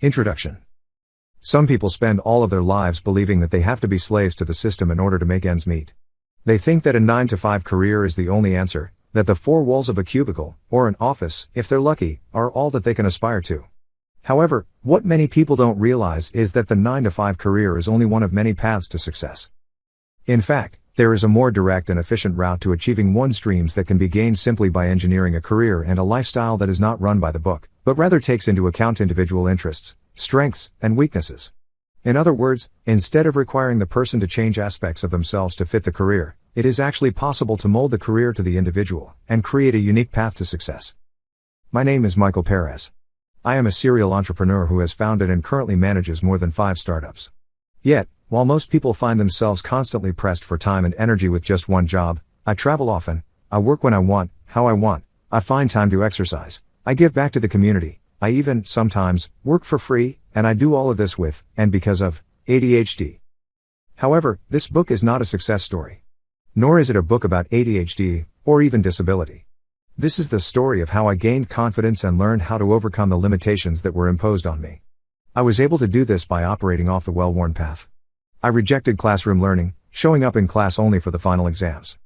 Introduction. Some people spend all of their lives believing that they have to be slaves to the system in order to make ends meet. They think that a 9-to-5 career is the only answer, that the four walls of a cubicle, or an office, if they're lucky, are all that they can aspire to. However, what many people don't realize is that the 9-to-5 career is only one of many paths to success. In fact, there is a more direct and efficient route to achieving one's dreams that can be gained simply by engineering a career and a lifestyle that is not run by the book, but rather takes into account individual interests, strengths, and weaknesses. In other words, instead of requiring the person to change aspects of themselves to fit the career, it is actually possible to mold the career to the individual and create a unique path to success. My name is Mikey Peres. I am a serial entrepreneur who has founded and currently manages more than 5 startups. Yet, while most people find themselves constantly pressed for time and energy with just one job, I travel often, I work when I want, how I want, I find time to exercise, I give back to the community, I even, sometimes, work for free, and I do all of this with, and because of, ADHD. However, this book is not a success story. Nor is it a book about ADHD, or even disability. This is the story of how I gained confidence and learned how to overcome the limitations that were imposed on me. I was able to do this by operating off the well-worn path. I rejected classroom learning, showing up in class only for the final exams.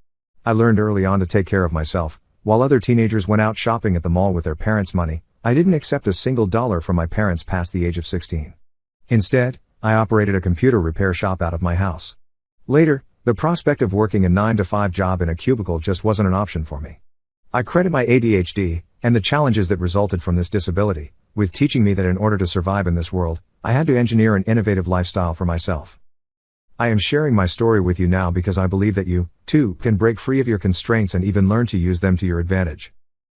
I learned early on to take care of myself. While other teenagers went out shopping at the mall with their parents' money, I didn't accept a single dollar from my parents past the age of 16. Instead, I operated a computer repair shop out of my house. Later, the prospect of working a 9-to-5 job in a cubicle just wasn't an option for me. I credit my ADHD, and the challenges that resulted from this disability, with teaching me that in order to survive in this world, I had to engineer an innovative lifestyle for myself. I am sharing my story with you now because I believe that you, too, can break free of your constraints and even learn to use them to your advantage.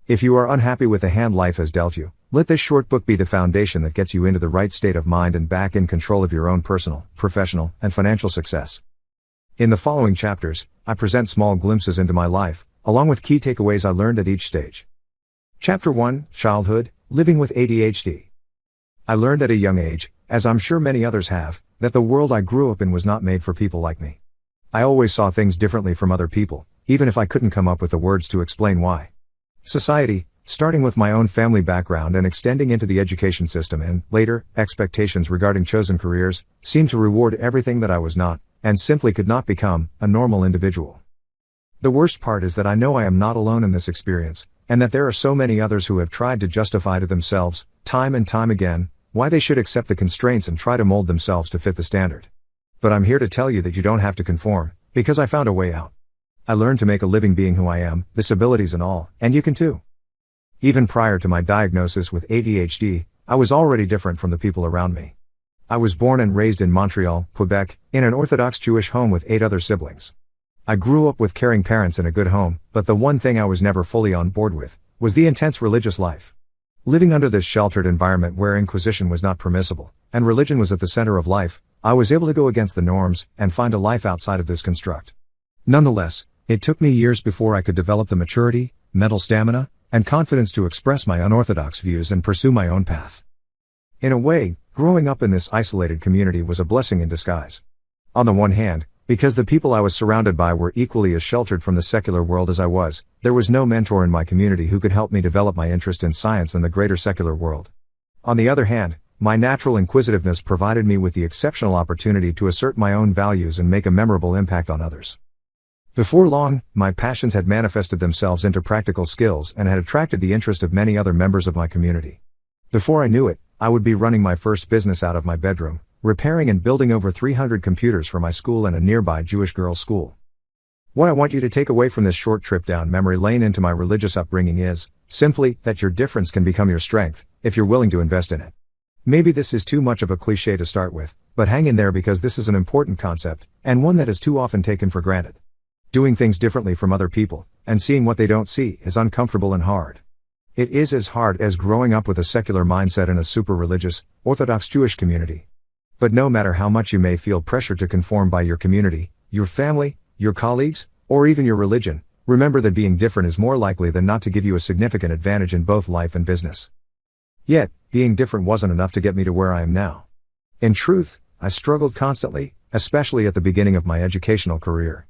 If you are unhappy with the hand life has dealt you, let this short book be the foundation that gets you into the right state of mind and back in control of your own personal, professional, and financial success. In the following chapters, I present small glimpses into my life, along with key takeaways I learned at each stage. Chapter 1, Childhood, Living with ADHD. I learned at a young age, as I'm sure many others have, that the world I grew up in was not made for people like me. I always saw things differently from other people, even if I couldn't come up with the words to explain why. Society, starting with my own family background and extending into the education system and, later, expectations regarding chosen careers, seemed to reward everything that I was not, and simply could not become, a normal individual. The worst part is that I know I am not alone in this experience, and that there are so many others who have tried to justify to themselves, time and time again, why they should accept the constraints and try to mold themselves to fit the standard. But I'm here to tell you that you don't have to conform, because I found a way out. I learned to make a living being who I am, disabilities and all, and you can too. Even prior to my diagnosis with ADHD, I was already different from the people around me. I was born and raised in Montreal, Quebec, in an Orthodox Jewish home with 8 other siblings. I grew up with caring parents in a good home, but the one thing I was never fully on board with was the intense religious life. Living under this sheltered environment where inquisition was not permissible, and religion was at the center of life, I was able to go against the norms and find a life outside of this construct. Nonetheless, it took me years before I could develop the maturity, mental stamina, and confidence to express my unorthodox views and pursue my own path. In a way, growing up in this isolated community was a blessing in disguise. On the one hand, because the people I was surrounded by were equally as sheltered from the secular world as I was, there was no mentor in my community who could help me develop my interest in science and the greater secular world. On the other hand, my natural inquisitiveness provided me with the exceptional opportunity to assert my own values and make a memorable impact on others. Before long, my passions had manifested themselves into practical skills and had attracted the interest of many other members of my community. Before I knew it, I would be running my first business out of my bedroom, repairing and building over 300 computers for my school and a nearby Jewish girls' school. What I want you to take away from this short trip down memory lane into my religious upbringing is, simply, that your difference can become your strength, if you're willing to invest in it. Maybe this is too much of a cliché to start with, but hang in there because this is an important concept, and one that is too often taken for granted. Doing things differently from other people, and seeing what they don't see, is uncomfortable and hard. It is as hard as growing up with a secular mindset in a super-religious, Orthodox Jewish community. But no matter how much you may feel pressure to conform by your community, your family, your colleagues, or even your religion, remember that being different is more likely than not to give you a significant advantage in both life and business. Yet, being different wasn't enough to get me to where I am now. In truth, I struggled constantly, especially at the beginning of my educational career.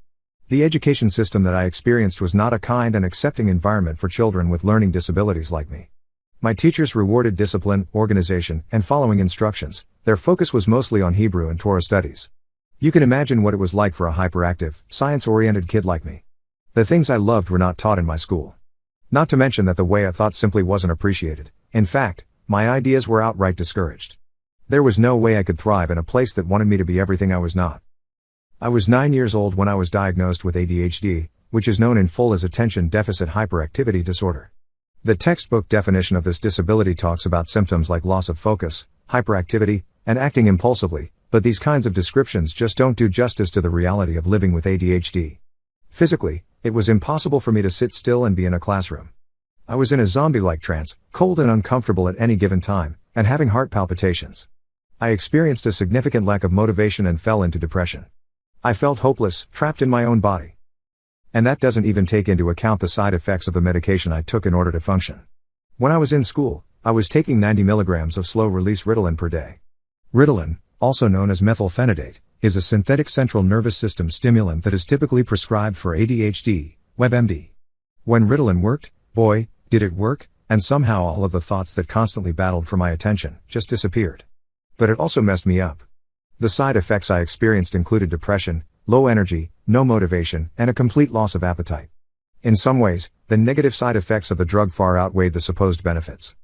The education system that I experienced was not a kind and accepting environment for children with learning disabilities like me. My teachers rewarded discipline, organization, and following instructions. Their focus was mostly on Hebrew and Torah studies. You can imagine what it was like for a hyperactive, science-oriented kid like me. The things I loved were not taught in my school. Not to mention that the way I thought simply wasn't appreciated. In fact, my ideas were outright discouraged. There was no way I could thrive in a place that wanted me to be everything I was not. I was 9 years old when I was diagnosed with ADHD, which is known in full as Attention Deficit Hyperactivity Disorder. The textbook definition of this disability talks about symptoms like loss of focus, hyperactivity, and acting impulsively, but these kinds of descriptions just don't do justice to the reality of living with ADHD. Physically, it was impossible for me to sit still and be in a classroom. I was in a zombie-like trance, cold and uncomfortable at any given time, and having heart palpitations. I experienced a significant lack of motivation and fell into depression. I felt hopeless, trapped in my own body. And that doesn't even take into account the side effects of the medication I took in order to function. When I was in school, I was taking 90 milligrams of slow-release Ritalin per day. Ritalin, also known as methylphenidate, is a synthetic central nervous system stimulant that is typically prescribed for ADHD, WebMD. When Ritalin worked, boy, did it work, and somehow all of the thoughts that constantly battled for my attention just disappeared. But it also messed me up. The side effects I experienced included depression, low energy, no motivation, and a complete loss of appetite. In some ways, the negative side effects of the drug far outweighed the supposed benefits.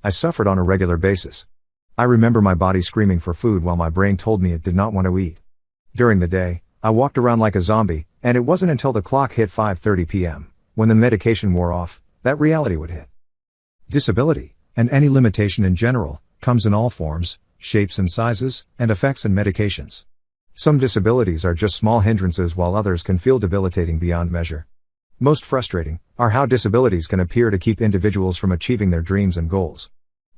I suffered on a regular basis. I remember my body screaming for food while my brain told me it did not want to eat. During the day, I walked around like a zombie, and it wasn't until the clock hit 5:30 p.m., when the medication wore off, that reality would hit. Disability, and any limitation in general, comes in all forms, shapes and sizes, and effects and medications. Some disabilities are just small hindrances while others can feel debilitating beyond measure. Most frustrating are how disabilities can appear to keep individuals from achieving their dreams and goals.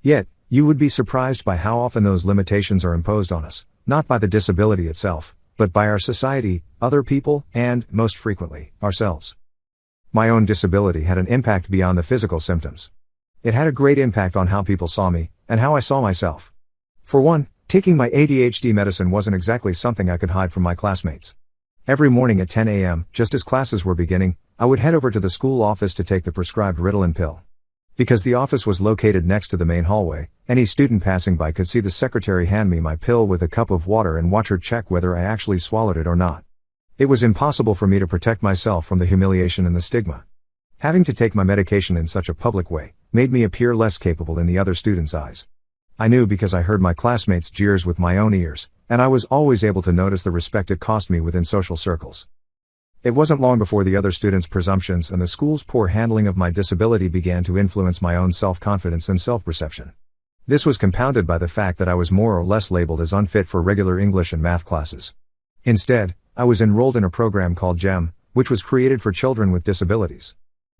Yet, you would be surprised by how often those limitations are imposed on us, not by the disability itself, but by our society, other people, and, most frequently, ourselves. My own disability had an impact beyond the physical symptoms. It had a great impact on how people saw me, and how I saw myself. For one, taking my ADHD medicine wasn't exactly something I could hide from my classmates. Every morning at 10 a.m., just as classes were beginning, I would head over to the school office to take the prescribed Ritalin pill. Because the office was located next to the main hallway, any student passing by could see the secretary hand me my pill with a cup of water and watch her check whether I actually swallowed it or not. It was impossible for me to protect myself from the humiliation and the stigma. Having to take my medication in such a public way made me appear less capable in the other students' eyes. I knew because I heard my classmates' jeers with my own ears, and I was always able to notice the respect it cost me within social circles. It wasn't long before the other students' presumptions and the school's poor handling of my disability began to influence my own self-confidence and self-perception. This was compounded by the fact that I was more or less labeled as unfit for regular English and math classes. Instead, I was enrolled in a program called GEM, which was created for children with disabilities.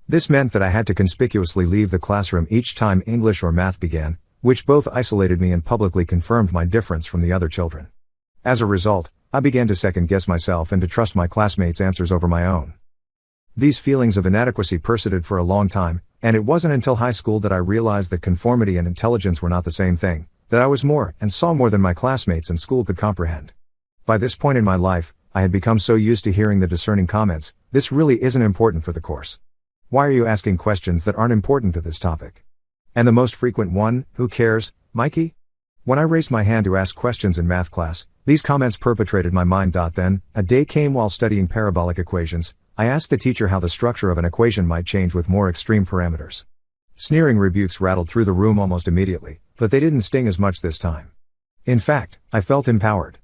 This meant that I had to conspicuously leave the classroom each time English or math began, which both isolated me and publicly confirmed my difference from the other children. As a result, I began to second-guess myself and to trust my classmates' answers over my own. These feelings of inadequacy persisted for a long time, and it wasn't until high school that I realized that conformity and intelligence were not the same thing, that I was more and saw more than my classmates in school could comprehend. By this point in my life, I had become so used to hearing the discerning comments, "This really isn't important for the course. Why are you asking questions that aren't important to this topic?" And the most frequent one, "Who cares, Mikey?" When I raised my hand to ask questions in math class, these comments perpetrated my mind. Then, a day came while studying parabolic equations. I asked the teacher how the structure of an equation might change with more extreme parameters. Sneering rebukes rattled through the room almost immediately, but they didn't sting as much this time. In fact, I felt empowered.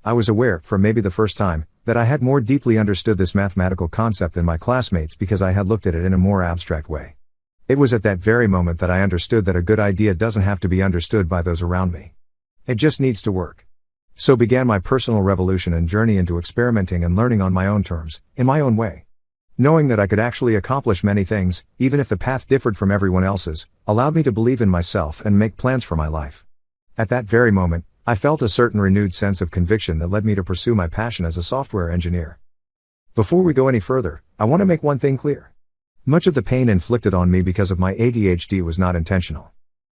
I was aware, for maybe the first time, that I had more deeply understood this mathematical concept than my classmates because I had looked at it in a more abstract way. It was at that very moment that I understood that a good idea doesn't have to be understood by those around me. It just needs to work. So began my personal revolution and journey into experimenting and learning on my own terms, in my own way. Knowing that I could actually accomplish many things, even if the path differed from everyone else's, allowed me to believe in myself and make plans for my life. At that very moment, I felt a certain renewed sense of conviction that led me to pursue my passion as a software engineer. Before we go any further, I want to make one thing clear. Much of the pain inflicted on me because of my ADHD was not intentional.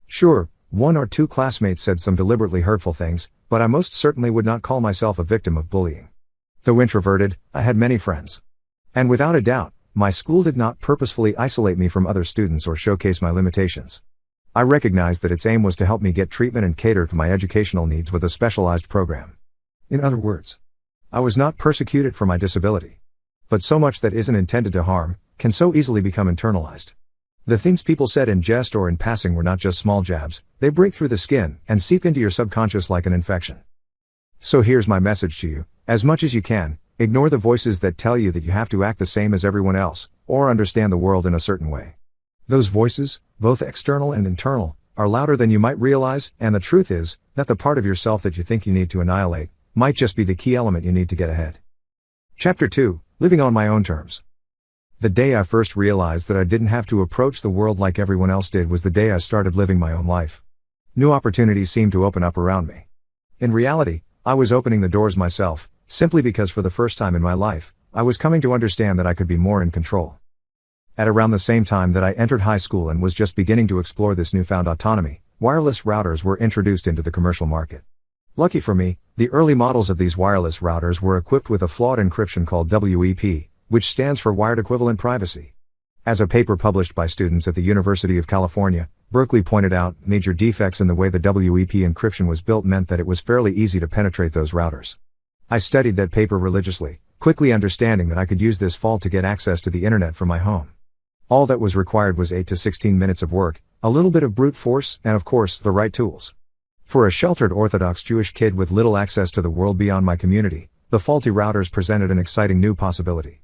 Sure, one or two classmates said some deliberately hurtful things, but I most certainly would not call myself a victim of bullying. Though introverted, I had many friends. And without a doubt, my school did not purposefully isolate me from other students or showcase my limitations. I recognized that its aim was to help me get treatment and cater to my educational needs with a specialized program. In other words, I was not persecuted for my disability. But so much that isn't intended to harm can so easily become internalized. The things people said in jest or in passing were not just small jabs, they break through the skin and seep into your subconscious like an infection. So here's my message to you: as much as you can, ignore the voices that tell you that you have to act the same as everyone else, or understand the world in a certain way. Those voices, both external and internal, are louder than you might realize, and the truth is that the part of yourself that you think you need to annihilate might just be the key element you need to get ahead. Chapter 2: Living on my own terms. The day I first realized that I didn't have to approach the world like everyone else did was the day I started living my own life. New opportunities seemed to open up around me. In reality, I was opening the doors myself, simply because for the first time in my life, I was coming to understand that I could be more in control. At around the same time that I entered high school and was just beginning to explore this newfound autonomy, wireless routers were introduced into the commercial market. Lucky for me, the early models of these wireless routers were equipped with a flawed encryption called WEP, which stands for Wired Equivalent Privacy. As a paper published by students at the University of California, Berkeley pointed out, major defects in the way the WEP encryption was built meant that it was fairly easy to penetrate those routers. I studied that paper religiously, quickly understanding that I could use this fault to get access to the internet from my home. All that was required was 8 to 16 minutes of work, a little bit of brute force, and of course, the right tools. For a sheltered Orthodox Jewish kid with little access to the world beyond my community, the faulty routers presented an exciting new possibility.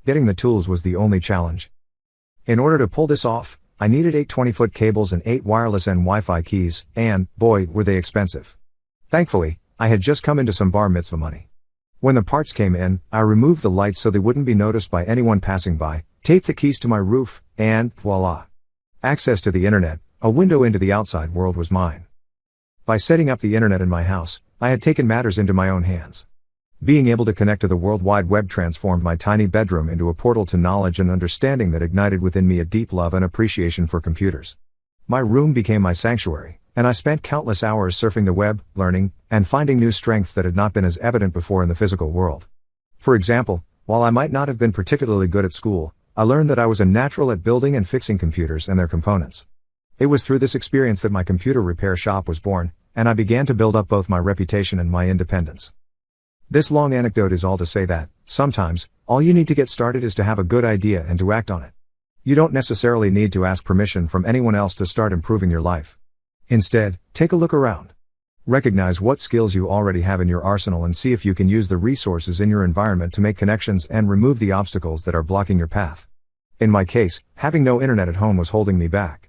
Getting the tools was the only challenge. In order to pull this off, I needed 8 20-foot cables and 8 wireless and Wi-Fi keys, and, boy, were they expensive. Thankfully, I had just come into some bar mitzvah money. When the parts came in, I removed the lights so they wouldn't be noticed by anyone passing by, taped the keys to my roof, and, voila! Access to the internet, a window into the outside world, was mine. By setting up the internet in my house, I had taken matters into my own hands. Being able to connect to the World Wide Web transformed my tiny bedroom into a portal to knowledge and understanding that ignited within me a deep love and appreciation for computers. My room became my sanctuary, and I spent countless hours surfing the web, learning, and finding new strengths that had not been as evident before in the physical world. For example, while I might not have been particularly good at school, I learned that I was a natural at building and fixing computers and their components. It was through this experience that my computer repair shop was born, and I began to build up both my reputation and my independence. This long anecdote is all to say that, sometimes, all you need to get started is to have a good idea and to act on it. You don't necessarily need to ask permission from anyone else to start improving your life. Instead, take a look around. Recognize what skills you already have in your arsenal and see if you can use the resources in your environment to make connections and remove the obstacles that are blocking your path. In my case, having no internet at home was holding me back.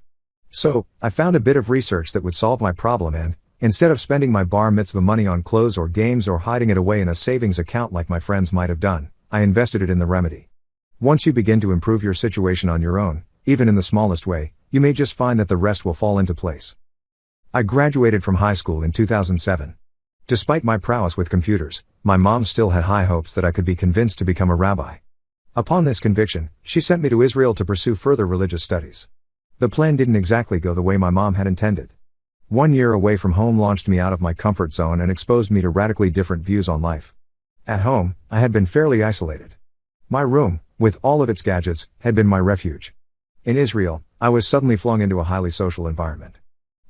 So, I found a bit of research that would solve my problem and, instead of spending my bar mitzvah money on clothes or games or hiding it away in a savings account like my friends might have done, I invested it in the remedy. Once you begin to improve your situation on your own, even in the smallest way, you may just find that the rest will fall into place. I graduated from high school in 2007. Despite my prowess with computers, my mom still had high hopes that I could be convinced to become a rabbi. Upon this conviction, she sent me to Israel to pursue further religious studies. The plan didn't exactly go the way my mom had intended. 1 year away from home launched me out of my comfort zone and exposed me to radically different views on life. At home, I had been fairly isolated. My room, with all of its gadgets, had been my refuge. In Israel, I was suddenly flung into a highly social environment.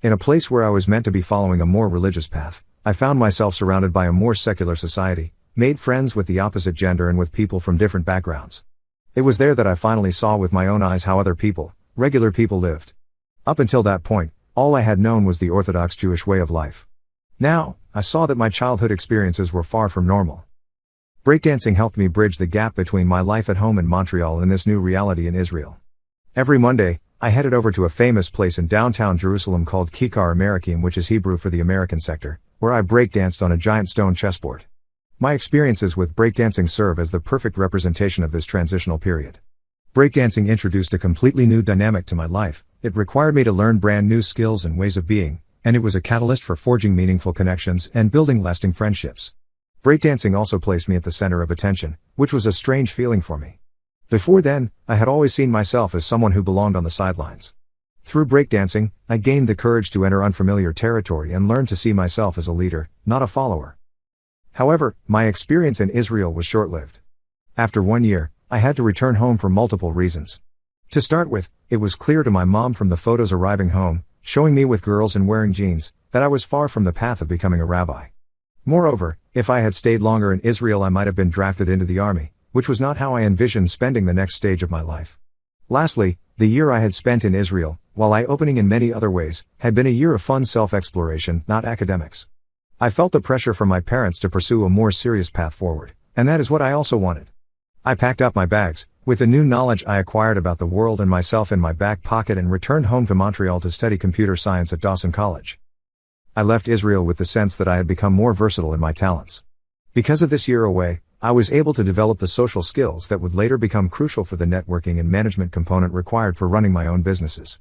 In a place where I was meant to be following a more religious path, I found myself surrounded by a more secular society, made friends with the opposite gender and with people from different backgrounds. It was there that I finally saw with my own eyes how other people, regular people, lived. Up until that point, all I had known was the Orthodox Jewish way of life. Now, I saw that my childhood experiences were far from normal. Breakdancing helped me bridge the gap between my life at home in Montreal and this new reality in Israel. Every Monday, I headed over to a famous place in downtown Jerusalem called Kikar Amerikim, which is Hebrew for the American sector, where I breakdanced on a giant stone chessboard. My experiences with breakdancing serve as the perfect representation of this transitional period. Breakdancing introduced a completely new dynamic to my life. It required me to learn brand new skills and ways of being, and it was a catalyst for forging meaningful connections and building lasting friendships. Breakdancing also placed me at the center of attention, which was a strange feeling for me. Before then, I had always seen myself as someone who belonged on the sidelines. Through breakdancing, I gained the courage to enter unfamiliar territory and learned to see myself as a leader, not a follower. However, my experience in Israel was short-lived. After 1 year, I had to return home for multiple reasons. To start with, it was clear to my mom from the photos arriving home showing me with girls and wearing jeans, that I was far from the path of becoming a rabbi. Moreover, if I had stayed longer in Israel I might have been drafted into the army, which was not how I envisioned spending the next stage of my life. Lastly, the year I had spent in Israel, while eye-opening in many other ways, had been a year of fun self-exploration, not academics. I felt the pressure from my parents to pursue a more serious path forward, and that is what I also wanted. I packed up my bags, with the new knowledge I acquired about the world and myself in my back pocket, and returned home to Montreal to study computer science at Dawson College. I left Israel with the sense that I had become more versatile in my talents. Because of this year away, I was able to develop the social skills that would later become crucial for the networking and management component required for running my own businesses.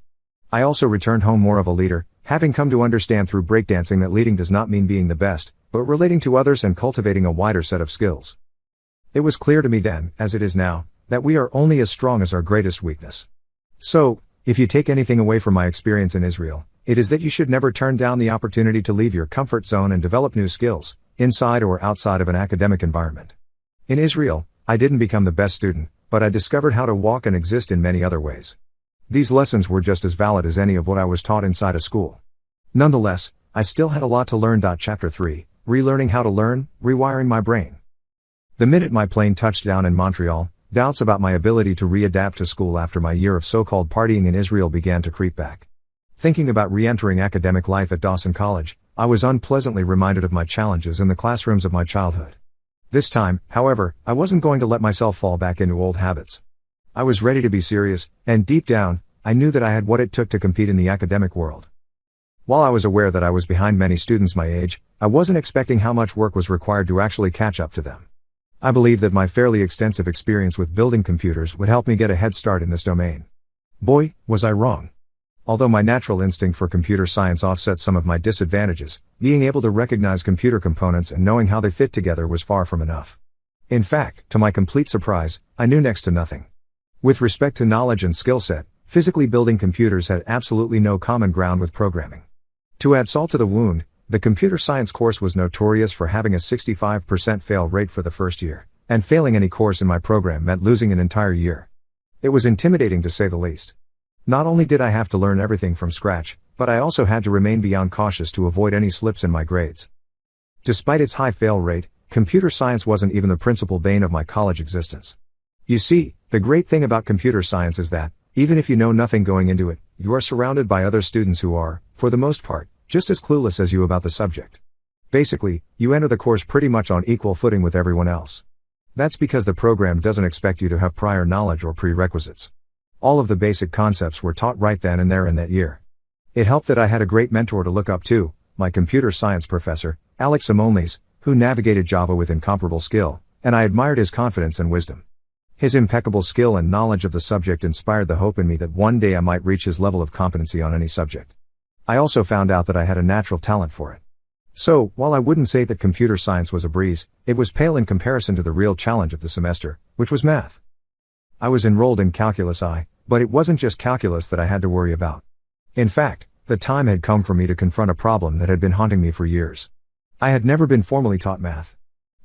I also returned home more of a leader, having come to understand through breakdancing that leading does not mean being the best, but relating to others and cultivating a wider set of skills. It was clear to me then, as it is now, that we are only as strong as our greatest weakness. So, if you take anything away from my experience in Israel, it is that you should never turn down the opportunity to leave your comfort zone and develop new skills, inside or outside of an academic environment. In Israel, I didn't become the best student, but I discovered how to walk and exist in many other ways. These lessons were just as valid as any of what I was taught inside a school. Nonetheless, I still had a lot to learn. Chapter 3, Relearning How to Learn, Rewiring My Brain. The minute my plane touched down in Montreal, doubts about my ability to readapt to school after my year of so-called partying in Israel began to creep back. Thinking about re-entering academic life at Dawson College, I was unpleasantly reminded of my challenges in the classrooms of my childhood. This time, however, I wasn't going to let myself fall back into old habits. I was ready to be serious, and deep down, I knew that I had what it took to compete in the academic world. While I was aware that I was behind many students my age, I wasn't expecting how much work was required to actually catch up to them. I believed that my fairly extensive experience with building computers would help me get a head start in this domain. Boy, was I wrong. Although my natural instinct for computer science offset some of my disadvantages, being able to recognize computer components and knowing how they fit together was far from enough. In fact, to my complete surprise, I knew next to nothing. With respect to knowledge and skill set, physically building computers had absolutely no common ground with programming. To add salt to the wound, the computer science course was notorious for having a 65% fail rate for the first year, and failing any course in my program meant losing an entire year. It was intimidating to say the least. Not only did I have to learn everything from scratch, but I also had to remain beyond cautious to avoid any slips in my grades. Despite its high fail rate, computer science wasn't even the principal bane of my college existence. You see, the great thing about computer science is that, even if you know nothing going into it, you are surrounded by other students who are, for the most part, just as clueless as you about the subject. Basically, you enter the course pretty much on equal footing with everyone else. That's because the program doesn't expect you to have prior knowledge or prerequisites. All of the basic concepts were taught right then and there in that year. It helped that I had a great mentor to look up to, my computer science professor, Alex Simonles, who navigated Java with incomparable skill, and I admired his confidence and wisdom. His impeccable skill and knowledge of the subject inspired the hope in me that one day I might reach his level of competency on any subject. I also found out that I had a natural talent for it. So, while I wouldn't say that computer science was a breeze, it was pale in comparison to the real challenge of the semester, which was math. I was enrolled in Calculus I, but it wasn't just calculus that I had to worry about. In fact, the time had come for me to confront a problem that had been haunting me for years. I had never been formally taught math.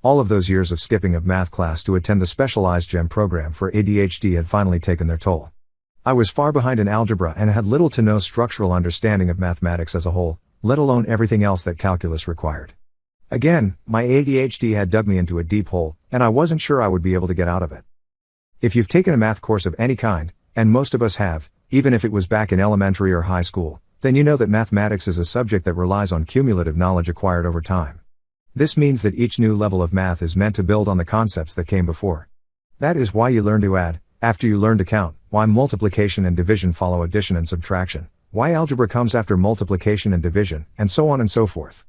All of those years of skipping of math class to attend the specialized GEM program for ADHD had finally taken their toll. I was far behind in algebra and had little to no structural understanding of mathematics as a whole, let alone everything else that calculus required. Again, my ADHD had dug me into a deep hole, and I wasn't sure I would be able to get out of it. If you've taken a math course of any kind, and most of us have, even if it was back in elementary or high school, then you know that mathematics is a subject that relies on cumulative knowledge acquired over time. This means that each new level of math is meant to build on the concepts that came before. That is why you learn to add, after you learn to count, why multiplication and division follow addition and subtraction, why algebra comes after multiplication and division, and so on and so forth.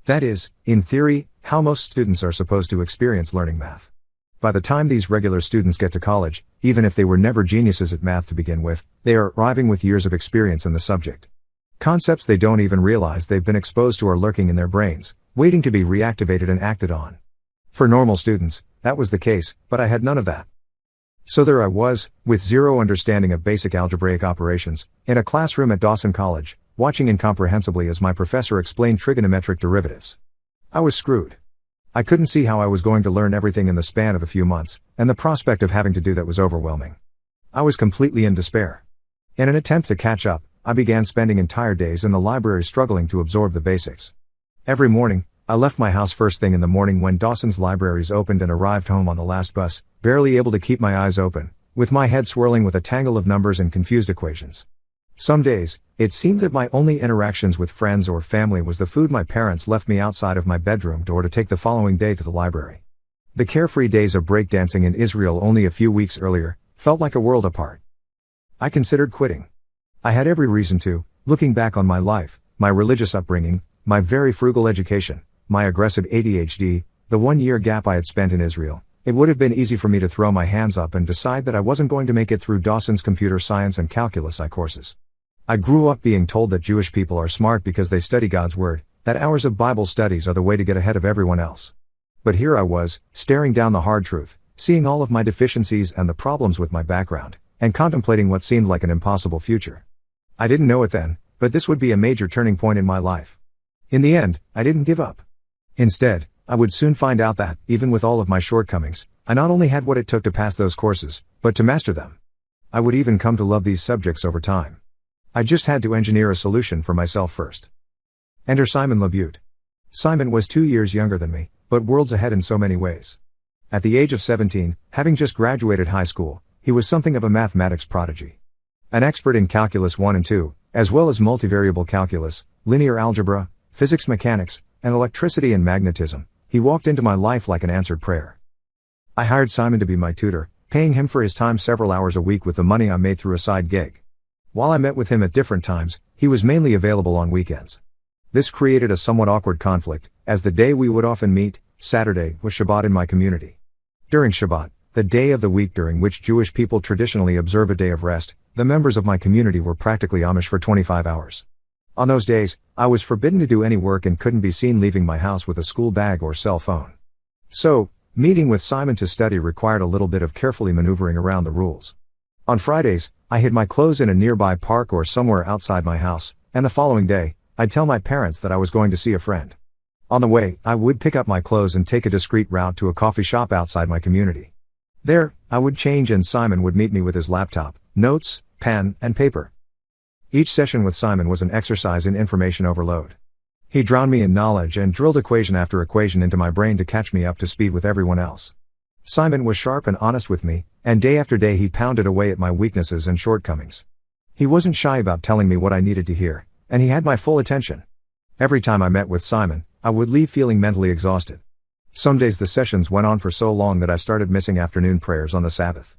That is, in theory, how most students are supposed to experience learning math. By the time these regular students get to college, even if they were never geniuses at math to begin with, they are arriving with years of experience in the subject. Concepts they don't even realize they've been exposed to are lurking in their brains, waiting to be reactivated and acted on. For normal students, that was the case, but I had none of that. So there I was, with zero understanding of basic algebraic operations, in a classroom at Dawson College, watching incomprehensibly as my professor explained trigonometric derivatives. I was screwed. I couldn't see how I was going to learn everything in the span of a few months, and the prospect of having to do that was overwhelming. I was completely in despair. In an attempt to catch up, I began spending entire days in the library struggling to absorb the basics. Every morning, I left my house first thing in the morning when Dawson's libraries opened and arrived home on the last bus, barely able to keep my eyes open, with my head swirling with a tangle of numbers and confused equations. Some days, it seemed that my only interactions with friends or family was the food my parents left me outside of my bedroom door to take the following day to the library. The carefree days of breakdancing in Israel only a few weeks earlier felt like a world apart. I considered quitting. I had every reason to, looking back on my life, my religious upbringing, my very frugal education, my aggressive ADHD, the 1-year gap I had spent in Israel. It would have been easy for me to throw my hands up and decide that I wasn't going to make it through Dawson's computer science and calculus I courses. I grew up being told that Jewish people are smart because they study God's Word, that hours of Bible studies are the way to get ahead of everyone else. But here I was, staring down the hard truth, seeing all of my deficiencies and the problems with my background, and contemplating what seemed like an impossible future. I didn't know it then, but this would be a major turning point in my life. In the end, I didn't give up. Instead, I would soon find out that, even with all of my shortcomings, I not only had what it took to pass those courses, but to master them. I would even come to love these subjects over time. I just had to engineer a solution for myself first. Enter Simon LeBute. Simon was 2 years younger than me, but worlds ahead in so many ways. At the age of 17, having just graduated high school, he was something of a mathematics prodigy. An expert in calculus 1 and 2, as well as multivariable calculus, linear algebra, physics mechanics, and electricity and magnetism, he walked into my life like an answered prayer. I hired Simon to be my tutor, paying him for his time several hours a week with the money I made through a side gig. While I met with him at different times, he was mainly available on weekends. This created a somewhat awkward conflict, as the day we would often meet, Saturday, was Shabbat in my community. During Shabbat, the day of the week during which Jewish people traditionally observe a day of rest, the members of my community were practically Amish for 25 hours. On those days, I was forbidden to do any work and couldn't be seen leaving my house with a school bag or cell phone. So, meeting with Simon to study required a little bit of carefully maneuvering around the rules. On Fridays, I hid my clothes in a nearby park or somewhere outside my house, and the following day, I'd tell my parents that I was going to see a friend. On the way, I would pick up my clothes and take a discreet route to a coffee shop outside my community. There, I would change and Simon would meet me with his laptop, notes, pen, and paper. Each session with Simon was an exercise in information overload. He drowned me in knowledge and drilled equation after equation into my brain to catch me up to speed with everyone else. Simon was sharp and honest with me, and day after day he pounded away at my weaknesses and shortcomings. He wasn't shy about telling me what I needed to hear, and he had my full attention. Every time I met with Simon, I would leave feeling mentally exhausted. Some days the sessions went on for so long that I started missing afternoon prayers on the Sabbath.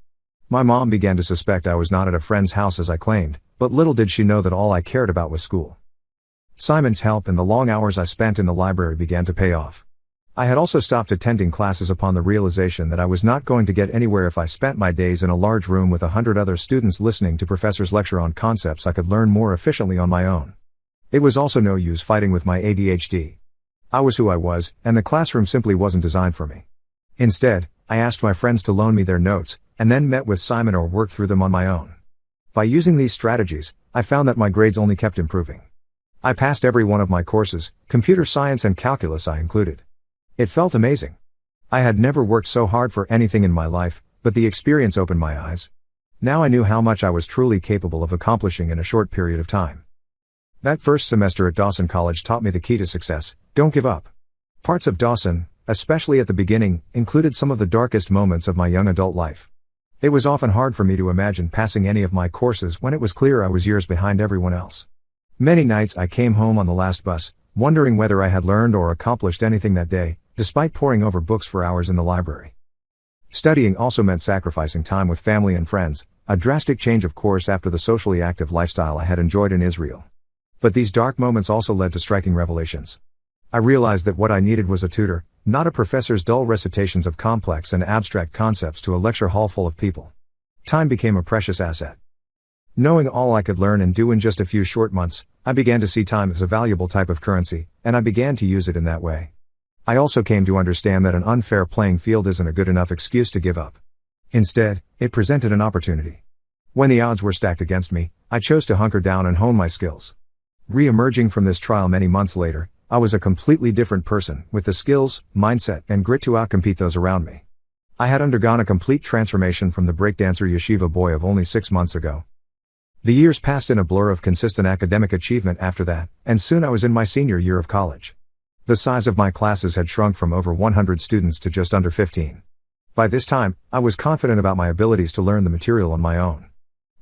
My mom began to suspect I was not at a friend's house as I claimed, but little did she know that all I cared about was school. Simon's help and the long hours I spent in the library began to pay off. I had also stopped attending classes upon the realization that I was not going to get anywhere if I spent my days in a large room with 100 other students listening to professors lecture on concepts I could learn more efficiently on my own. It was also no use fighting with my ADHD. I was who I was, and the classroom simply wasn't designed for me. Instead, I asked my friends to loan me their notes, and then met with Simon or worked through them on my own. By using these strategies, I found that my grades only kept improving. I passed every one of my courses, computer science and calculus I included. It felt amazing. I had never worked so hard for anything in my life, but the experience opened my eyes. Now I knew how much I was truly capable of accomplishing in a short period of time. That first semester at Dawson College taught me the key to success: don't give up. Parts of Dawson, especially at the beginning, included some of the darkest moments of my young adult life. It was often hard for me to imagine passing any of my courses when it was clear I was years behind everyone else. Many nights I came home on the last bus, wondering whether I had learned or accomplished anything that day, despite poring over books for hours in the library. Studying also meant sacrificing time with family and friends, a drastic change of course after the socially active lifestyle I had enjoyed in Israel. But these dark moments also led to striking revelations. I realized that what I needed was a tutor, not a professor's dull recitations of complex and abstract concepts to a lecture hall full of people. Time became a precious asset. Knowing all I could learn and do in just a few short months, I began to see time as a valuable type of currency, and I began to use it in that way. I also came to understand that an unfair playing field isn't a good enough excuse to give up. Instead, it presented an opportunity. When the odds were stacked against me, I chose to hunker down and hone my skills. Re-emerging from this trial many months later, I was a completely different person, with the skills, mindset, and grit to outcompete those around me. I had undergone a complete transformation from the breakdancer Yeshiva boy of only 6 months ago. The years passed in a blur of consistent academic achievement after that, and soon I was in my senior year of college. The size of my classes had shrunk from over 100 students to just under 15. By this time, I was confident about my abilities to learn the material on my own.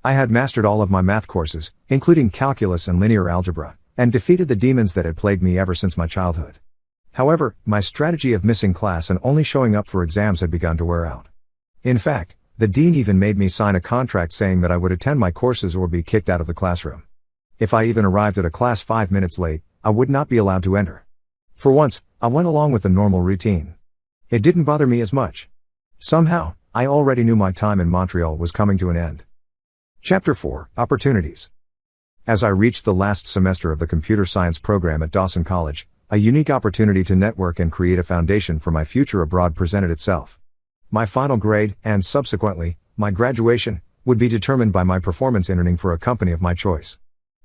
I had mastered all of my math courses, including calculus and linear algebra, and defeated the demons that had plagued me ever since my childhood. However, my strategy of missing class and only showing up for exams had begun to wear out. In fact, the dean even made me sign a contract saying that I would attend my courses or be kicked out of the classroom. If I even arrived at a class 5 minutes late, I would not be allowed to enter. For once, I went along with the normal routine. It didn't bother me as much. Somehow, I already knew my time in Montreal was coming to an end. Chapter 4: Opportunities. As I reached the last semester of the computer science program at Dawson College, a unique opportunity to network and create a foundation for my future abroad presented itself. My final grade, and subsequently, my graduation, would be determined by my performance interning for a company of my choice.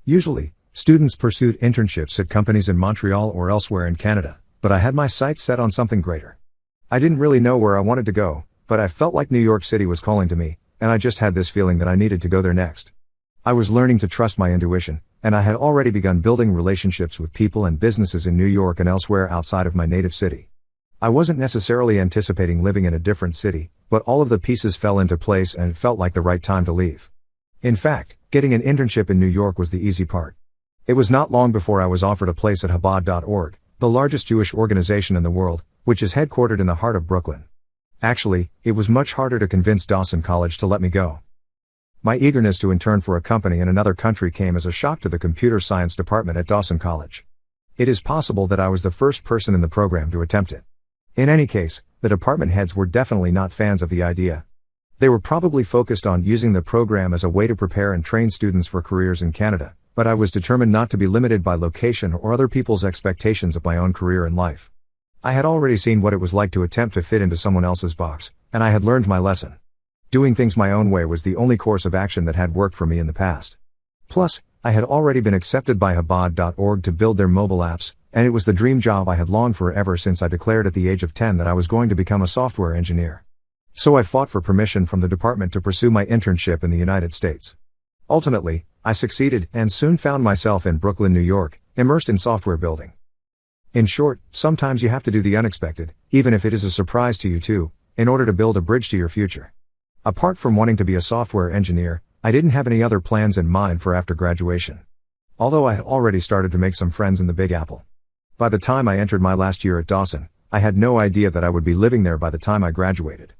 Usually, students pursued internships at companies in Montreal or elsewhere in Canada, but I had my sights set on something greater. I didn't really know where I wanted to go, but I felt like New York City was calling to me, and I just had this feeling that I needed to go there next. I was learning to trust my intuition, and I had already begun building relationships with people and businesses in New York and elsewhere outside of my native city. I wasn't necessarily anticipating living in a different city, but all of the pieces fell into place and it felt like the right time to leave. In fact, getting an internship in New York was the easy part. It was not long before I was offered a place at Chabad.org, the largest Jewish organization in the world, which is headquartered in the heart of Brooklyn. Actually, it was much harder to convince Dawson College to let me go. My eagerness to intern for a company in another country came as a shock to the computer science department at Dawson College. It is possible that I was the first person in the program to attempt it. In any case, the department heads were definitely not fans of the idea. They were probably focused on using the program as a way to prepare and train students for careers in Canada, but I was determined not to be limited by location or other people's expectations of my own career in life. I had already seen what it was like to attempt to fit into someone else's box, and I had learned my lesson. Doing things my own way was the only course of action that had worked for me in the past. Plus, I had already been accepted by Chabad.org to build their mobile apps, and it was the dream job I had longed for ever since I declared at the age of 10 that I was going to become a software engineer. So I fought for permission from the department to pursue my internship in the United States. Ultimately, I succeeded and soon found myself in Brooklyn, New York, immersed in software building. In short, sometimes you have to do the unexpected, even if it is a surprise to you too, in order to build a bridge to your future. Apart from wanting to be a software engineer, I didn't have any other plans in mind for after graduation. Although I had already started to make some friends in the Big Apple. By the time I entered my last year at Dawson, I had no idea that I would be living there by the time I graduated.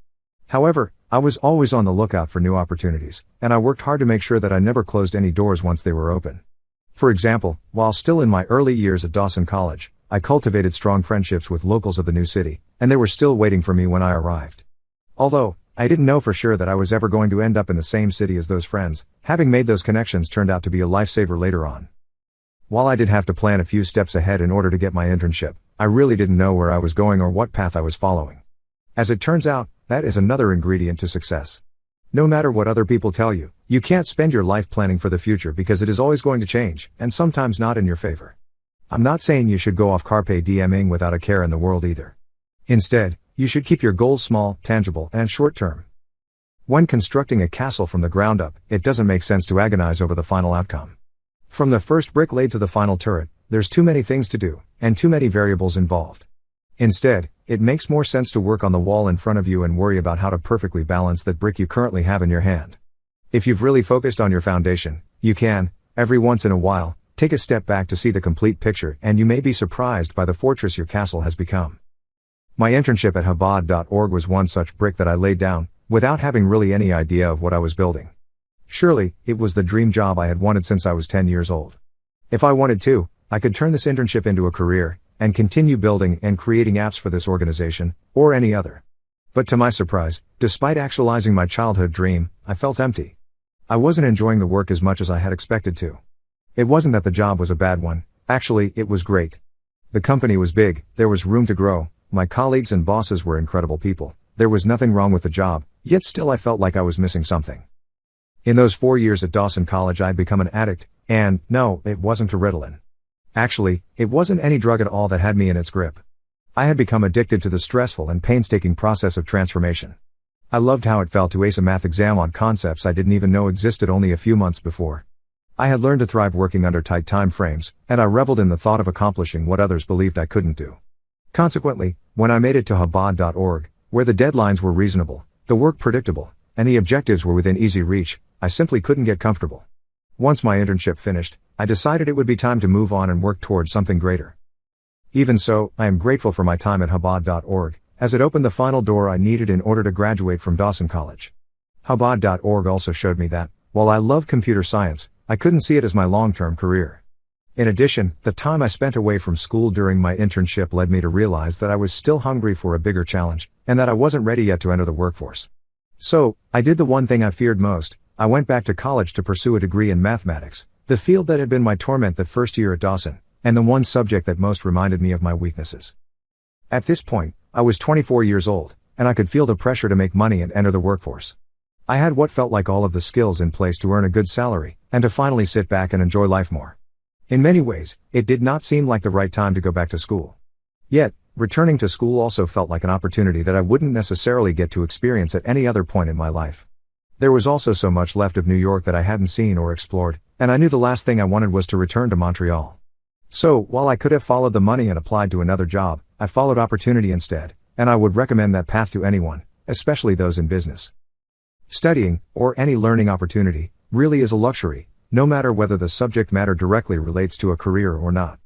However, I was always on the lookout for new opportunities, and I worked hard to make sure that I never closed any doors once they were open. For example, while still in my early years at Dawson College, I cultivated strong friendships with locals of the new city, and they were still waiting for me when I arrived. Although, I didn't know for sure that I was ever going to end up in the same city as those friends, having made those connections turned out to be a lifesaver later on. While I did have to plan a few steps ahead in order to get my internship, I really didn't know where I was going or what path I was following. As it turns out, that is another ingredient to success. No matter what other people tell you, you can't spend your life planning for the future because it is always going to change, and sometimes not in your favor. I'm not saying you should go off carpe dieming without a care in the world either. Instead, you should keep your goals small, tangible, and short-term. When constructing a castle from the ground up, it doesn't make sense to agonize over the final outcome. From the first brick laid to the final turret, there's too many things to do, and too many variables involved. Instead, it makes more sense to work on the wall in front of you and worry about how to perfectly balance that brick you currently have in your hand. If you've really focused on your foundation, you can, every once in a while, take a step back to see the complete picture, and you may be surprised by the fortress your castle has become. My internship at Chabad.org was one such brick that I laid down, without having really any idea of what I was building. Surely, it was the dream job I had wanted since I was 10 years old. If I wanted to, I could turn this internship into a career, and continue building and creating apps for this organization, or any other. But to my surprise, despite actualizing my childhood dream, I felt empty. I wasn't enjoying the work as much as I had expected to. It wasn't that the job was a bad one, actually, it was great. The company was big, there was room to grow, my colleagues and bosses were incredible people, there was nothing wrong with the job, yet still I felt like I was missing something. In those 4 years at Dawson College I had become an addict, and, no, it wasn't to Ritalin. Actually, it wasn't any drug at all that had me in its grip. I had become addicted to the stressful and painstaking process of transformation. I loved how it felt to ace a math exam on concepts I didn't even know existed only a few months before, I had learned to thrive working under tight time frames, and I reveled in the thought of accomplishing what others believed I couldn't do. Consequently, when I made it to Chabad.org, where the deadlines were reasonable, the work predictable, and the objectives were within easy reach, I simply couldn't get comfortable. Once my internship finished, I decided it would be time to move on and work towards something greater. Even so, I am grateful for my time at Chabad.org, as it opened the final door I needed in order to graduate from Dawson College. Chabad.org also showed me that, while I love computer science, I couldn't see it as my long-term career. In addition, the time I spent away from school during my internship led me to realize that I was still hungry for a bigger challenge, and that I wasn't ready yet to enter the workforce. So, I did the one thing I feared most. I went back to college to pursue a degree in mathematics, the field that had been my torment that first year at Dawson, and the one subject that most reminded me of my weaknesses. At this point, I was 24 years old, and I could feel the pressure to make money and enter the workforce. I had what felt like all of the skills in place to earn a good salary, and to finally sit back and enjoy life more. In many ways, it did not seem like the right time to go back to school. Yet, returning to school also felt like an opportunity that I wouldn't necessarily get to experience at any other point in my life. There was also so much left of New York that I hadn't seen or explored, and I knew the last thing I wanted was to return to Montreal. So, while I could have followed the money and applied to another job, I followed opportunity instead, and I would recommend that path to anyone, especially those in business. Studying, or any learning opportunity, really is a luxury, no matter whether the subject matter directly relates to a career or not.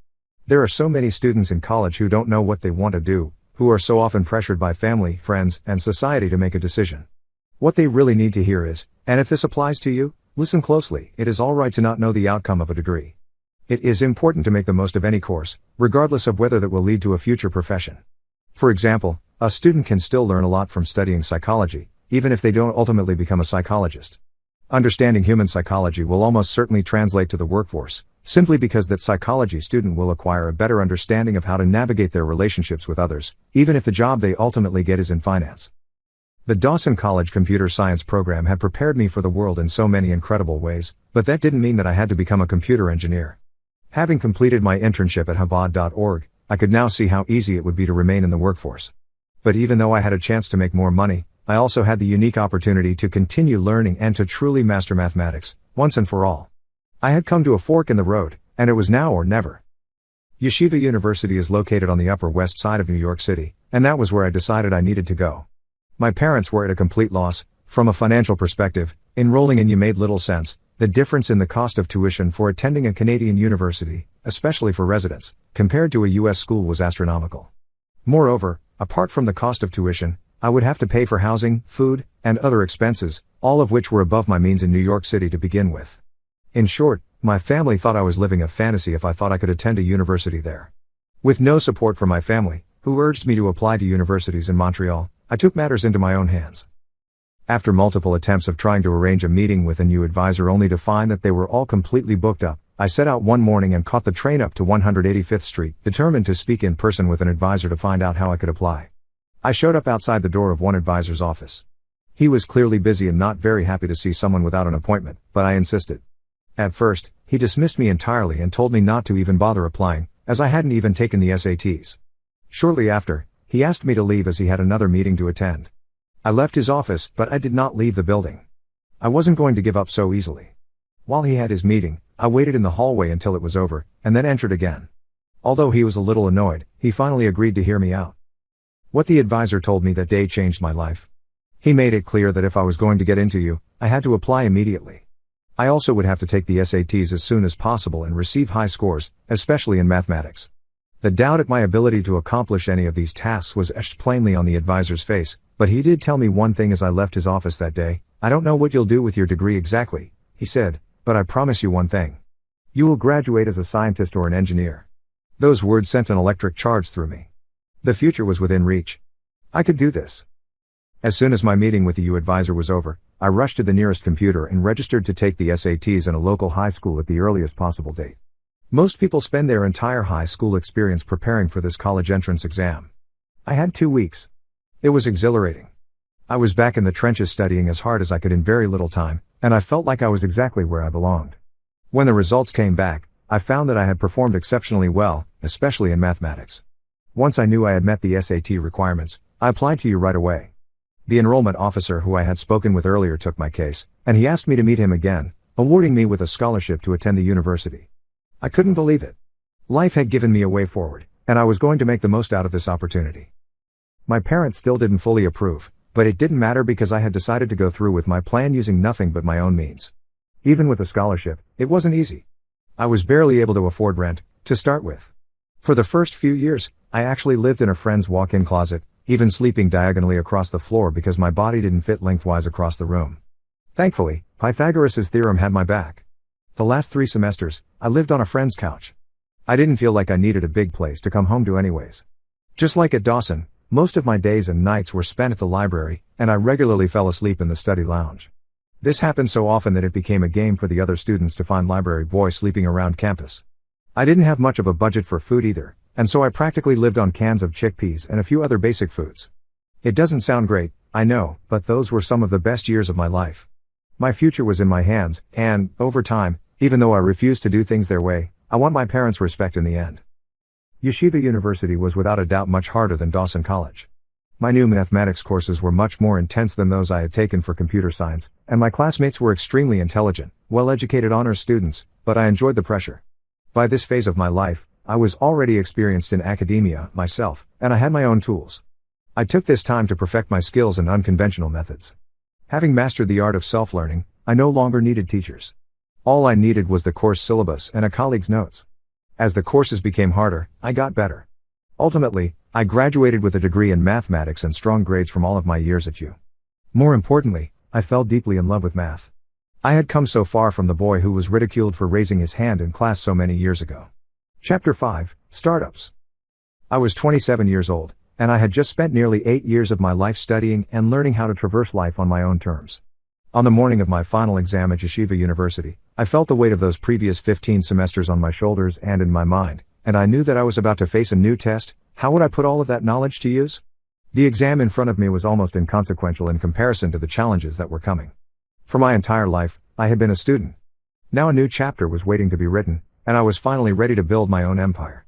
There are so many students in college who don't know what they want to do, who are so often pressured by family, friends, and society to make a decision. What they really need to hear is, and if this applies to you, listen closely, it is alright to not know the outcome of a degree. It is important to make the most of any course, regardless of whether that will lead to a future profession. For example, a student can still learn a lot from studying psychology, even if they don't ultimately become a psychologist. Understanding human psychology will almost certainly translate to the workforce, simply because that psychology student will acquire a better understanding of how to navigate their relationships with others, even if the job they ultimately get is in finance. The Dawson College computer science program had prepared me for the world in so many incredible ways, but that didn't mean that I had to become a computer engineer. Having completed my internship at Chabad.org, I could now see how easy it would be to remain in the workforce. But even though I had a chance to make more money, I also had the unique opportunity to continue learning and to truly master mathematics, once and for all. I had come to a fork in the road, and it was now or never. Yeshiva University is located on the Upper West Side of New York City, and that was where I decided I needed to go. My parents were at a complete loss. From a financial perspective, enrolling in U made little sense. The difference in the cost of tuition for attending a Canadian university, especially for residents, compared to a US school was astronomical. Moreover, apart from the cost of tuition, I would have to pay for housing, food, and other expenses, all of which were above my means in New York City to begin with. In short, my family thought I was living a fantasy if I thought I could attend a university there. With no support from my family, who urged me to apply to universities in Montreal, I took matters into my own hands. After multiple attempts of trying to arrange a meeting with a new advisor only to find that they were all completely booked up, I set out one morning and caught the train up to 185th Street, determined to speak in person with an advisor to find out how I could apply. I showed up outside the door of one advisor's office. He was clearly busy and not very happy to see someone without an appointment, but I insisted. At first, he dismissed me entirely and told me not to even bother applying, as I hadn't even taken the SATs. Shortly after, he asked me to leave as he had another meeting to attend. I left his office, but I did not leave the building. I wasn't going to give up so easily. While he had his meeting, I waited in the hallway until it was over, and then entered again. Although he was a little annoyed, he finally agreed to hear me out. What the advisor told me that day changed my life. He made it clear that if I was going to get into U, I had to apply immediately. I also would have to take the SATs as soon as possible and receive high scores, especially in mathematics. The doubt at my ability to accomplish any of these tasks was etched plainly on the advisor's face, but he did tell me one thing as I left his office that day. I don't know what you'll do with your degree exactly, he said, but I promise you one thing. You will graduate as a scientist or an engineer. Those words sent an electric charge through me. The future was within reach. I could do this. As soon as my meeting with the U advisor was over, I rushed to the nearest computer and registered to take the SATs in a local high school at the earliest possible date. Most people spend their entire high school experience preparing for this college entrance exam. I had 2 weeks. It was exhilarating. I was back in the trenches studying as hard as I could in very little time, and I felt like I was exactly where I belonged. When the results came back, I found that I had performed exceptionally well, especially in mathematics. Once I knew I had met the SAT requirements, I applied to U right away. The enrollment officer who I had spoken with earlier took my case, and he asked me to meet him again, awarding me with a scholarship to attend the university. I couldn't believe it. Life had given me a way forward, and I was going to make the most out of this opportunity. My parents still didn't fully approve, but it didn't matter because I had decided to go through with my plan using nothing but my own means. Even with a scholarship, it wasn't easy. I was barely able to afford rent, to start with. For the first few years, I actually lived in a friend's walk-in closet, even sleeping diagonally across the floor because my body didn't fit lengthwise across the room. Thankfully, Pythagoras' theorem had my back. The last 3 semesters, I lived on a friend's couch. I didn't feel like I needed a big place to come home to anyways. Just like at Dawson, most of my days and nights were spent at the library, and I regularly fell asleep in the study lounge. This happened so often that it became a game for the other students to find library boy sleeping around campus. I didn't have much of a budget for food either, and so I practically lived on cans of chickpeas and a few other basic foods. It doesn't sound great, I know, but those were some of the best years of my life. My future was in my hands, and, over time, even though I refused to do things their way, I won my parents' respect in the end. Yeshiva University was without a doubt much harder than Dawson College. My new mathematics courses were much more intense than those I had taken for computer science, and my classmates were extremely intelligent, well-educated honors students, but I enjoyed the pressure. By this phase of my life, I was already experienced in academia, myself, and I had my own tools. I took this time to perfect my skills in unconventional methods. Having mastered the art of self-learning, I no longer needed teachers. All I needed was the course syllabus and a colleague's notes. As the courses became harder, I got better. Ultimately, I graduated with a degree in mathematics and strong grades from all of my years at U. More importantly, I fell deeply in love with math. I had come so far from the boy who was ridiculed for raising his hand in class so many years ago. Chapter 5, Startups. I was 27 years old, and I had just spent nearly 8 years of my life studying and learning how to traverse life on my own terms. On the morning of my final exam at Yeshiva University, I felt the weight of those previous 15 semesters on my shoulders and in my mind, and I knew that I was about to face a new test. How would I put all of that knowledge to use? The exam in front of me was almost inconsequential in comparison to the challenges that were coming. For my entire life, I had been a student. Now a new chapter was waiting to be written, and I was finally ready to build my own empire.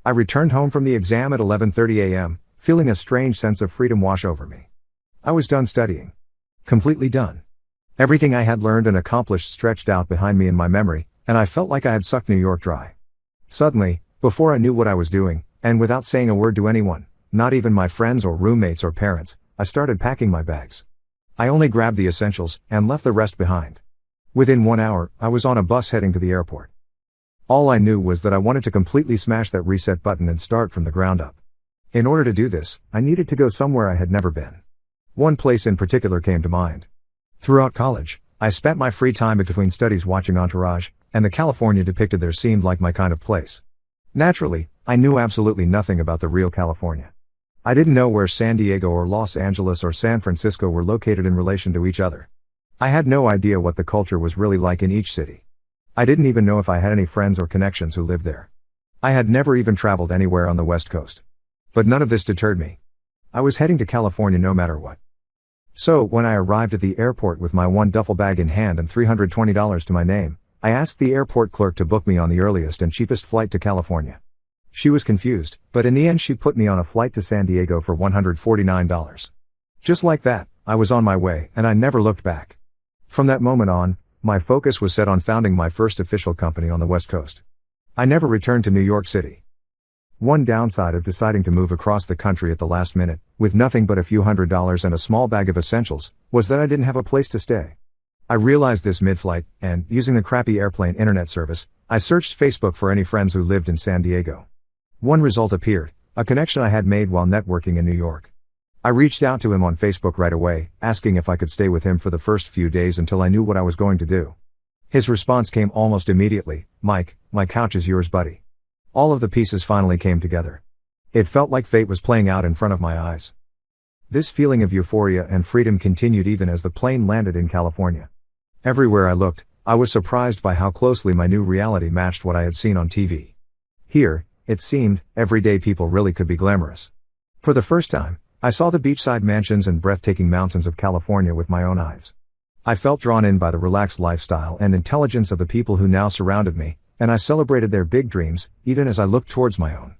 I returned home from the exam at 11:30 a.m., feeling a strange sense of freedom wash over me. I was done studying. Completely done. Everything I had learned and accomplished stretched out behind me in my memory, and I felt like I had sucked New York dry. Suddenly, before I knew what I was doing, and without saying a word to anyone, not even my friends or roommates or parents, I started packing my bags. I only grabbed the essentials, and left the rest behind. Within 1 hour, I was on a bus heading to the airport. All I knew was that I wanted to completely smash that reset button and start from the ground up. In order to do this, I needed to go somewhere I had never been. One place in particular came to mind. Throughout college, I spent my free time between studies watching Entourage, and the California depicted there seemed like my kind of place. Naturally, I knew absolutely nothing about the real California. I didn't know where San Diego or Los Angeles or San Francisco were located in relation to each other. I had no idea what the culture was really like in each city. I didn't even know if I had any friends or connections who lived there. I had never even traveled anywhere on the West Coast. But none of this deterred me. I was heading to California no matter what. So, when I arrived at the airport with my one duffel bag in hand and $320 to my name, I asked the airport clerk to book me on the earliest and cheapest flight to California. She was confused, but in the end she put me on a flight to San Diego for $149. Just like that, I was on my way, and I never looked back. From that moment on, my focus was set on founding my first official company on the West Coast. I never returned to New York City. One downside of deciding to move across the country at the last minute, with nothing but a few $100s and a small bag of essentials, was that I didn't have a place to stay. I realized this mid-flight, and, using the crappy airplane internet service, I searched Facebook for any friends who lived in San Diego. One result appeared, a connection I had made while networking in New York. I reached out to him on Facebook right away, asking if I could stay with him for the first few days until I knew what I was going to do. His response came almost immediately, "Mike, my couch is yours, buddy." All of the pieces finally came together. It felt like fate was playing out in front of my eyes. This feeling of euphoria and freedom continued even as the plane landed in California. Everywhere I looked, I was surprised by how closely my new reality matched what I had seen on TV. Here, it seemed, everyday people really could be glamorous. For the first time, I saw the beachside mansions and breathtaking mountains of California with my own eyes. I felt drawn in by the relaxed lifestyle and intelligence of the people who now surrounded me, and I celebrated their big dreams, even as I looked towards my own.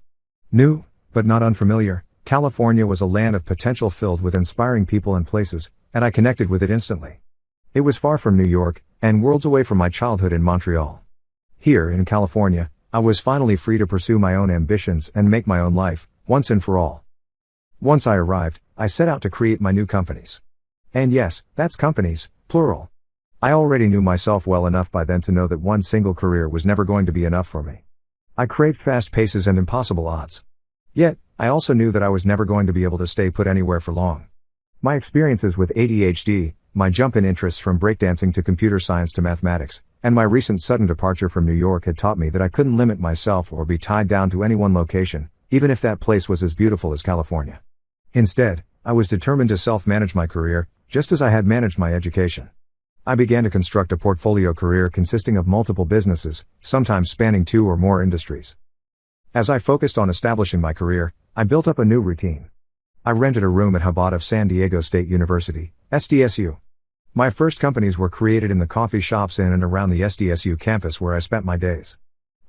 New, but not unfamiliar, California was a land of potential filled with inspiring people and places, and I connected with it instantly. It was far from New York, and worlds away from my childhood in Montreal. Here, in California, I was finally free to pursue my own ambitions and make my own life, once and for all. Once I arrived, I set out to create my new companies. And yes, that's companies, plural. I already knew myself well enough by then to know that one single career was never going to be enough for me. I craved fast paces and impossible odds. Yet, I also knew that I was never going to be able to stay put anywhere for long. My experiences with ADHD, my jump in interests from breakdancing to computer science to mathematics, and my recent sudden departure from New York had taught me that I couldn't limit myself or be tied down to any one location, even if that place was as beautiful as California. Instead, I was determined to self-manage my career, just as I had managed my education. I began to construct a portfolio career consisting of multiple businesses, sometimes spanning 2 or more industries. As I focused on establishing my career, I built up a new routine. I rented a room at Chabad of San Diego State University, SDSU. My first companies were created in the coffee shops in and around the SDSU campus where I spent my days.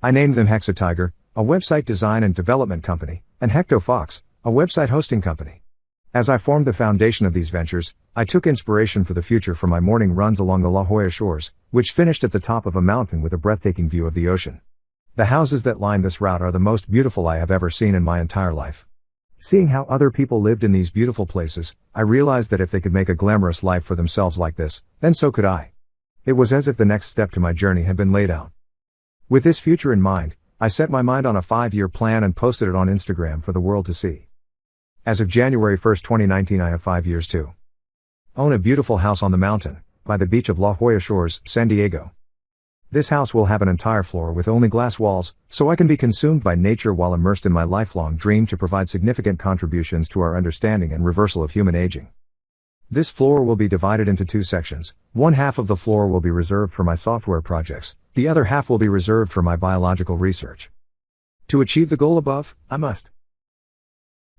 I named them Hexatiger, a website design and development company, and HectoFox, a website hosting company. As I formed the foundation of these ventures, I took inspiration for the future from my morning runs along the La Jolla shores, which finished at the top of a mountain with a breathtaking view of the ocean. The houses that line this route are the most beautiful I have ever seen in my entire life. Seeing how other people lived in these beautiful places, I realized that if they could make a glamorous life for themselves like this, then so could I. It was as if the next step to my journey had been laid out. With this future in mind, I set my mind on a 5-year plan and posted it on Instagram for the world to see. As of January 1, 2019, I have 5 years to own a beautiful house on the mountain, by the beach of La Jolla Shores, San Diego. This house will have an entire floor with only glass walls, so I can be consumed by nature while immersed in my lifelong dream to provide significant contributions to our understanding and reversal of human aging. This floor will be divided into 2 sections. One half of the floor will be reserved for my software projects, the other half will be reserved for my biological research. To achieve the goal above, I must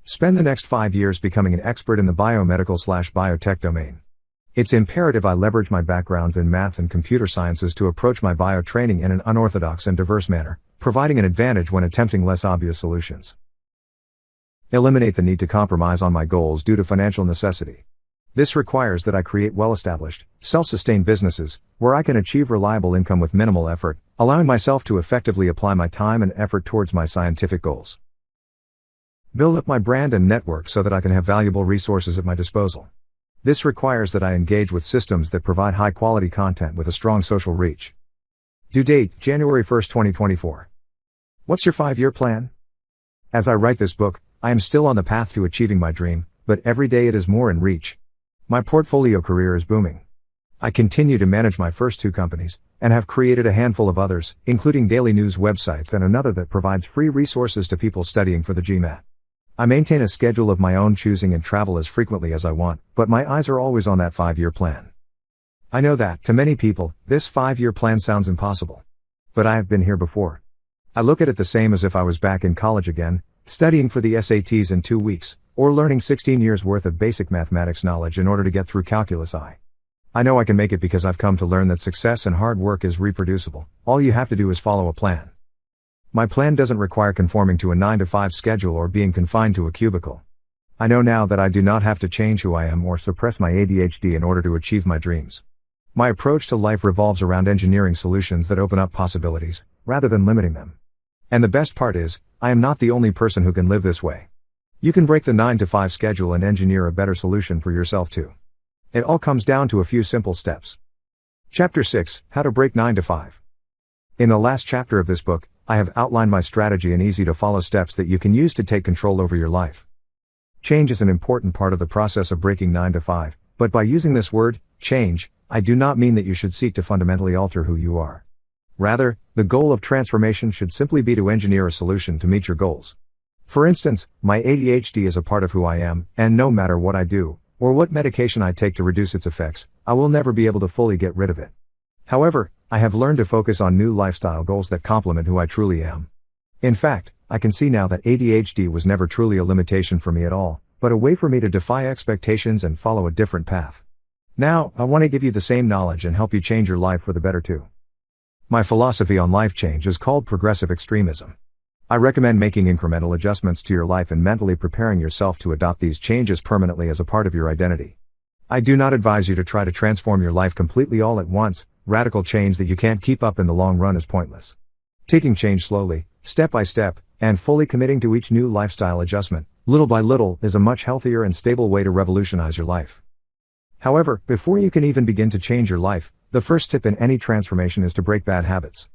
spend the next 5 years becoming an expert in the biomedical/biotech domain. It's imperative I leverage my backgrounds in math and computer sciences to approach my bio training in an unorthodox and diverse manner, providing an advantage when attempting less obvious solutions. Eliminate the need to compromise on my goals due to financial necessity. This requires that I create well-established, self-sustained businesses, where I can achieve reliable income with minimal effort, allowing myself to effectively apply my time and effort towards my scientific goals. Build up my brand and network so that I can have valuable resources at my disposal. This requires that I engage with systems that provide high-quality content with a strong social reach. Due date, January 1, 2024. What's your 5-year plan? As I write this book, I am still on the path to achieving my dream, but every day it is more in reach. My portfolio career is booming. I continue to manage my first 2 companies, and have created a handful of others, including daily news websites and another that provides free resources to people studying for the GMAT. I maintain a schedule of my own choosing and travel as frequently as I want, but my eyes are always on that 5-year plan. I know that, to many people, this 5-year plan sounds impossible. But I have been here before. I look at it the same as if I was back in college again, studying for the SATs in 2 weeks, or learning 16 years worth of basic mathematics knowledge in order to get through Calculus I. I know I can make it because I've come to learn that success and hard work is reproducible. All you have to do is follow a plan. My plan doesn't require conforming to a 9-to-5 schedule or being confined to a cubicle. I know now that I do not have to change who I am or suppress my ADHD in order to achieve my dreams. My approach to life revolves around engineering solutions that open up possibilities, rather than limiting them. And the best part is, I am not the only person who can live this way. You can break the 9-to-5 schedule and engineer a better solution for yourself too. It all comes down to a few simple steps. Chapter 6, How to Break 9 to 5. In the last chapter of this book, I have outlined my strategy and easy-to-follow steps that you can use to take control over your life. Change is an important part of the process of breaking 9 to 5, but by using this word, change, I do not mean that you should seek to fundamentally alter who you are. Rather, the goal of transformation should simply be to engineer a solution to meet your goals. For instance, my ADHD is a part of who I am, and no matter what I do, or what medication I take to reduce its effects, I will never be able to fully get rid of it. However, I have learned to focus on new lifestyle goals that complement who I truly am. In fact, I can see now that ADHD was never truly a limitation for me at all, but a way for me to defy expectations and follow a different path. Now, I want to give you the same knowledge and help you change your life for the better too. My philosophy on life change is called progressive extremism. I recommend making incremental adjustments to your life and mentally preparing yourself to adopt these changes permanently as a part of your identity. I do not advise you to try to transform your life completely all at once, radical change that you can't keep up in the long run is pointless. Taking change slowly, step by step, and fully committing to each new lifestyle adjustment, little by little, is a much healthier and stable way to revolutionize your life. However, before you can even begin to change your life, the first step in any transformation is to break bad habits.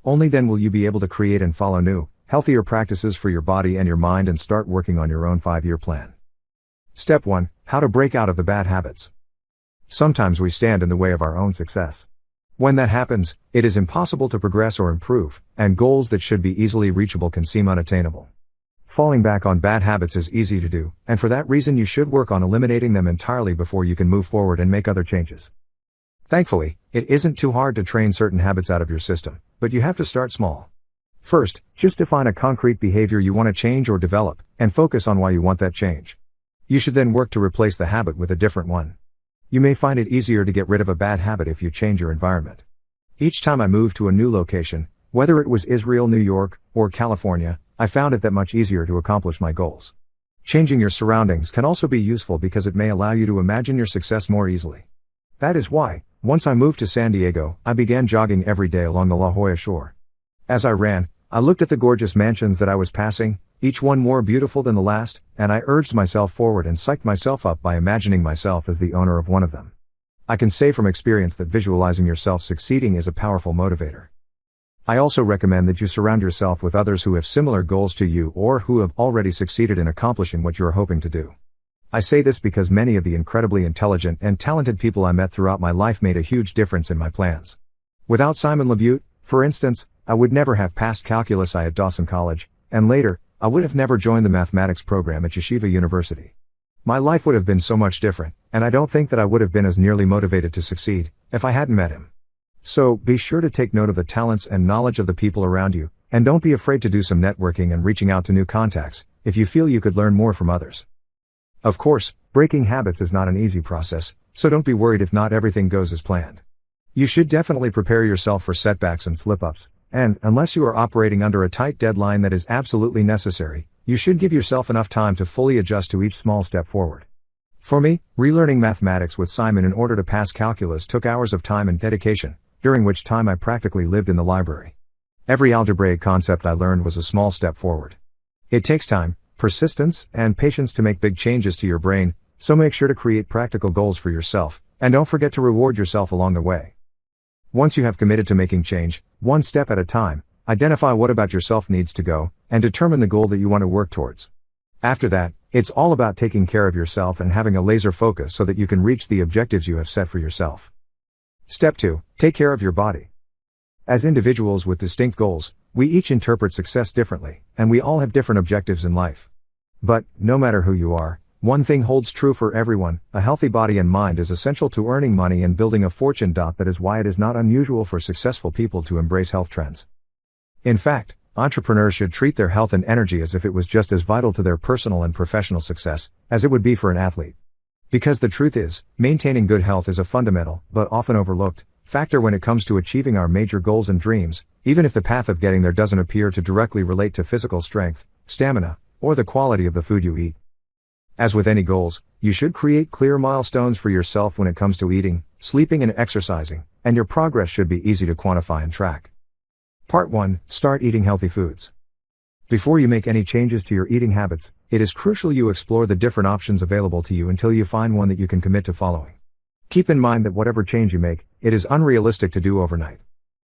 Only then will you be able to create and follow new, healthier practices for your body and your mind and start working on your own 5-year plan. Step 1. How to break out of the bad habits. Sometimes we stand in the way of our own success. When that happens, it is impossible to progress or improve, and goals that should be easily reachable can seem unattainable. Falling back on bad habits is easy to do, and for that reason you should work on eliminating them entirely before you can move forward and make other changes. Thankfully, it isn't too hard to train certain habits out of your system, but you have to start small. First, just define a concrete behavior you want to change or develop, and focus on why you want that change. You should then work to replace the habit with a different one. You may find it easier to get rid of a bad habit if you change your environment. Each time I moved to a new location, whether it was Israel, New York, or California, I found it that much easier to accomplish my goals. Changing your surroundings can also be useful because it may allow you to imagine your success more easily. That is why, once I moved to San Diego, I began jogging every day along the La Jolla shore. As I ran, I looked at the gorgeous mansions that I was passing, each one more beautiful than the last, and I urged myself forward and psyched myself up by imagining myself as the owner of one of them. I can say from experience that visualizing yourself succeeding is a powerful motivator. I also recommend that you surround yourself with others who have similar goals to you or who have already succeeded in accomplishing what you are hoping to do. I say this because many of the incredibly intelligent and talented people I met throughout my life made a huge difference in my plans. Without Simon LeBute, for instance, I would never have passed calculus I at Dawson College, and later, I would have never joined the mathematics program at Yeshiva University. My life would have been so much different, and I don't think that I would have been as nearly motivated to succeed if I hadn't met him. So, be sure to take note of the talents and knowledge of the people around you, and don't be afraid to do some networking and reaching out to new contacts, if you feel you could learn more from others. Of course, breaking habits is not an easy process, so don't be worried if not everything goes as planned. You should definitely prepare yourself for setbacks and slip-ups, and, unless you are operating under a tight deadline that is absolutely necessary, you should give yourself enough time to fully adjust to each small step forward. For me, relearning mathematics with Simon in order to pass calculus took hours of time and dedication, during which time I practically lived in the library. Every algebraic concept I learned was a small step forward. It takes time, persistence, and patience to make big changes to your brain, so make sure to create practical goals for yourself, and don't forget to reward yourself along the way. Once you have committed to making change, one step at a time, identify what about yourself needs to go, and determine the goal that you want to work towards. After that, it's all about taking care of yourself and having a laser focus so that you can reach the objectives you have set for yourself. Step 2. Take care of your body. As individuals with distinct goals, we each interpret success differently, and we all have different objectives in life. But, no matter who you are, one thing holds true for everyone: a healthy body and mind is essential to earning money and building a fortune. That is why it is not unusual for successful people to embrace health trends. In fact, entrepreneurs should treat their health and energy as if it was just as vital to their personal and professional success as it would be for an athlete. Because the truth is, maintaining good health is a fundamental, but often overlooked, factor when it comes to achieving our major goals and dreams, even if the path of getting there doesn't appear to directly relate to physical strength, stamina, or the quality of the food you eat. As with any goals, you should create clear milestones for yourself when it comes to eating, sleeping and exercising, and your progress should be easy to quantify and track. Part 1. Start eating healthy foods. Before you make any changes to your eating habits, it is crucial you explore the different options available to you until you find one that you can commit to following. Keep in mind that whatever change you make, it is unrealistic to do overnight.